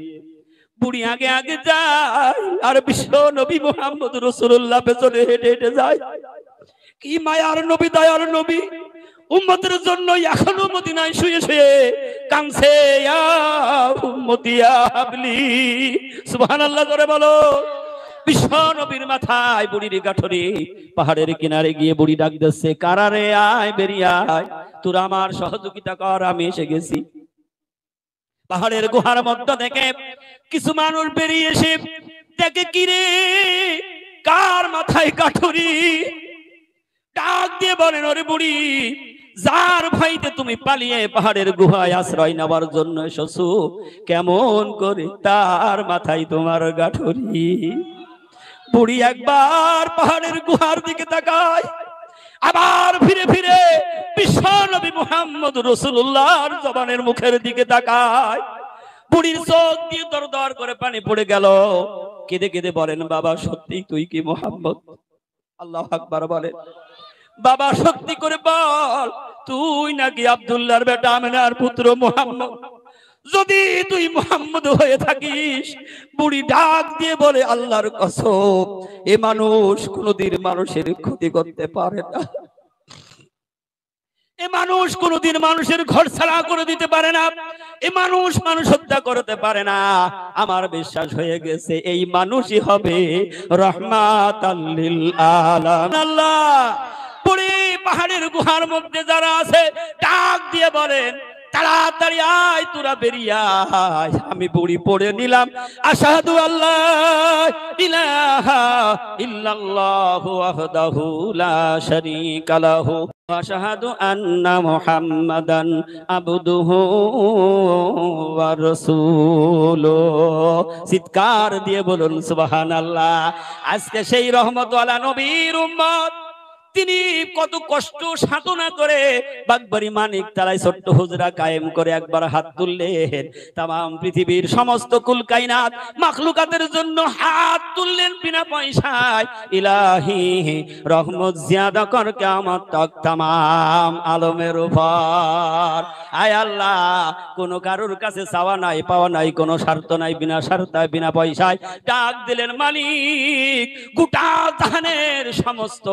S1: বুড়ি আগে আগে যায়, আর বিশ্ব নবী মুহাম্মদ রাসূলুল্লাহ পেছনে হেঁটে হেঁটে যায়। কি মায়ার নবী, দয়ার নবী, উম্মতের জন্য এখনো মদিনায় শুয়ে শুয়ে কাঁদছে, ইয়া উম্মতি ইয়া হাবলি। সুবহানাল্লাহ, জোরে বলো। বিশ্ব নবীর মাথায় বুড়ির গাঠরি। পাহাড়ের কিনারে গিয়ে বুড়ি ডাক দিচ্ছে, কারারে আয়, বেরিয়ে আয়, তোরা আমার সহযোগিতা কর, আমি এসে গেছি। পাহাড়ের গুহার মধ্যে থেকে কিছু মানুষ বেরিয়ে এসে দেখে, কিরে, কার মাথায় গাঠরি? ডাক দিয়ে বলেন, ওরে বুড়ি, যার ভয়তে তুমি পালিয়ে পাহাড়ের গুহায় আশ্রয় নেওয়ার জন্য এসেছো, কেমন করে তার মাথায় তোমার গাঠরি? বুড়ি একবার পাহাড়ের গুহার দিকে তাকায়, আবার ফিরে ফিরে বিশ্ব নবী মুহাম্মদ রাসূলুল্লাহর জবানের মুখের দিকে তাকায়। বুড়ির চোখ দিয়ে দর দর করে পানি পড়ে গেল। কেঁদে কেঁদে বলেন, বাবা সত্যি তুই কি মুহাম্মদ? আল্লাহু আকবার বলেন। বাবা সত্যি করে বল, তুই নাকি আব্দুল্লাহর বেটা আমিনার পুত্র মুহাম্মদ? যদি তুই মুহাম্মদ হয়ে থাকিস, বুড়ি ডাক দিয়ে বলে, আল্লাহর কসম, এ মানুষ কোনদিন মানুষের ক্ষতি করতে পারে না, এ মানুষ কোনদিন মানুষের ঘর ছাড়া করে দিতে পারে না, এ মানুষ মানুষ হত্যা করতে পারে না। আমার বিশ্বাস হয়ে গেছে এই মানুষই হবে রাহমাতাল লিল আলামিন। আল্লাহ পাহাড়ের গুহার মধ্যে যারা আছে ডাক দিয়ে বলেন, তাড়াতাড়ি আয়, তোরা বেরিয়ে আয়। আমি বুড়ি পড়ে নিলাম, আশহাদু আল্লাহ ইলাহা ইল্লাল্লাহু ওয়াহদাহু লা শারীকা লাহু ওয়া আশহাদু আন্না মুহাম্মাদান আবদুহু ওয়া রাসূলুহু। চিৎকার দিয়ে বলুন সুবহানাল্লাহ। আজকে সেই রহমতওয়ালা নবীর উম্মত, তিনি কত কষ্ট সাধনা করে বাগবাড়ি মানিক তালায় ছোট্ট হুজরা কায়েম করে একবার হাত তুললেন, তামাম পৃথিবীর সমস্ত কুল কায়নাত মাখলুকাতের জন্য হাত তুললেন বিনা পয়সায়। ইলাহি রহমত জিয়াদা কর কিয়ামত তক তামাম আলমের উপর। আয় আল্লাহ, কোনো কারোর কাছে চাওয়া নাই, পাওয়া নাই, কোনো স্বার্থ নাই, বিনা স্বার্থায় বিনা পয়সায় ডাক দিলেন, মালিক গোটা জাহানের সমস্ত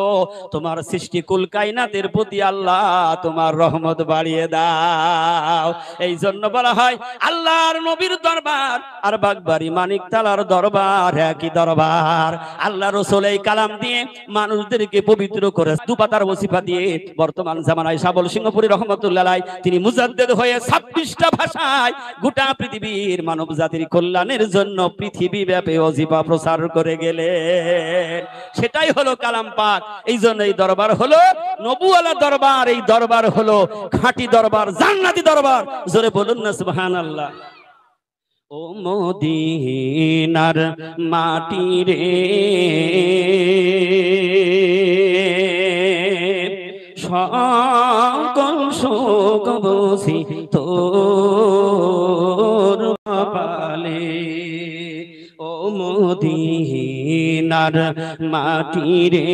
S1: তোমার সৃষ্টি কুল কায়নাতের প্রতি আল্লাহ তোমার রহমত বাড়িয়ে দাও। এই জন্য বলা হয় আল্লাহর নবীর দরবার আর বাগবাড়ি মানিক তালার দরবার একই দরবার। আল্লাহ রাসূল এই কালাম দিয়ে মানুষদেরকে পবিত্র করে দুপাতার ওসিফা দিয়ে বর্তমান জামানায় সাবল সিংহপুরী রহমতুল্লাহ আলাইহি তিনি মুজাদ্দিদ হয়ে 26টা ভাষায় গোটা পৃথিবীর মানব জাতির কল্যাণের জন্য পৃথিবী ব্যাপী ওসিফা প্রচার করে গেলেন। সেটাই হলো কালাম পাক। এই জন্য এই দরবার হলো নবুওয়ালা দরবার, এই দরবার হলো খাঁটি দরবার, জান্নাতি দরবার। জোরে বলুন না সুবহানাল্লাহ। ও মদিনার মাটি রে, সকল শোক বসি তোর কপালে। ও মদিনার মাটি রে,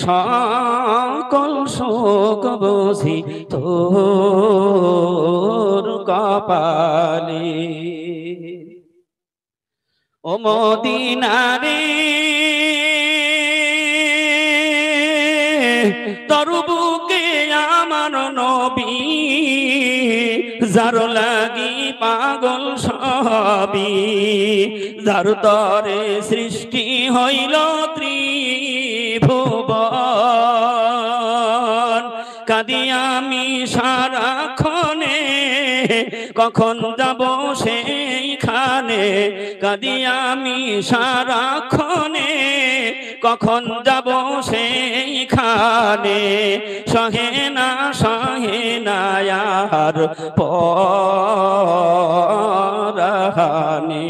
S1: সকল শোক বসি তোর কপালে। ও মদিনা রে, তোর বুকে আমার নবী, যার লাগি পাগল সবই, যার তরে সৃষ্টি হইল ত্রিভুবন। কাঁদি আমি সারাক্ষণে, কখন যাব সেইখানে, কাঁদি আমি সারাক্ষণে, কখন যাব সেইখানে। সহে না আর পরাহানে।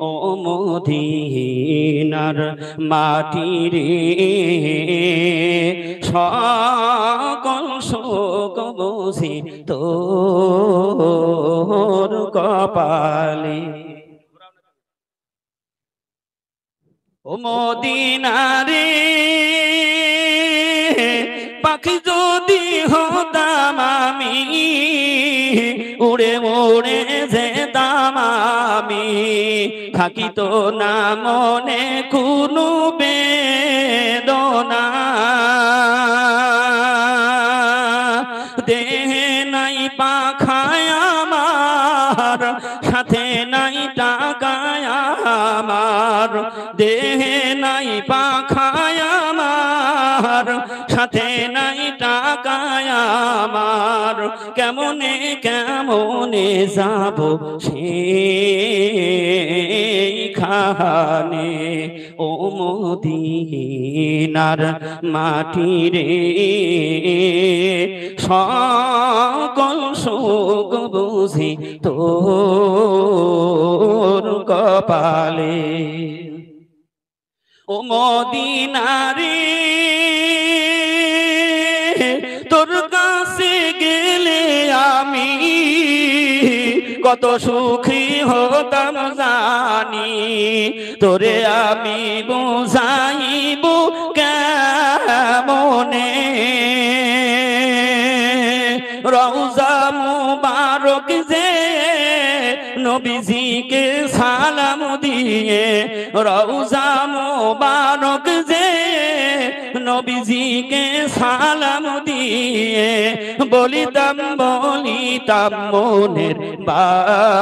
S1: ও মদিনার মাটি রে, সকল শোক বসি তোর কপালে। ও মদিনা রে, পাখি যদি হতাম আমি, উড়ে উড়ে যেতাম আমি, থাকিত না মনে কোনো বেদনা। দেহে নাই পাখায় আমার, সাথে নাই টাকায় আমার, দেহে নাই পাখায় আমার, সাথে নাই টাকায় আমার। কেমনে কেমনে যাব সেইখানে। ও মদিনার মাটি রে, সকল শোক বুঝি তোর কপালে। ও মদিনা রে, তোর কাছে গেলে আমি কত সুখী হতাম জানি, তোরে আমি বুঝাইব কেমনে। রওজা মুবারক যে নবীজিকে সালাম দিয়ে, রওজা মুবারক যে নবীজিকে সালাম দিয়ে, বলিতাম বলিতাম মনের বাসনা।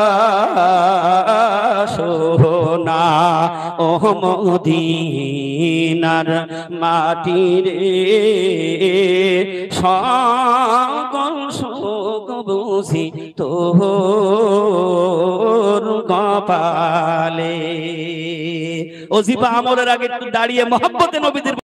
S1: ও মদিনার মাটি রে সকল শোক বুঝি তোর কপালে। ওজিফা আমলের আগে একটু দাঁড়িয়ে মহব্বতে নবীদের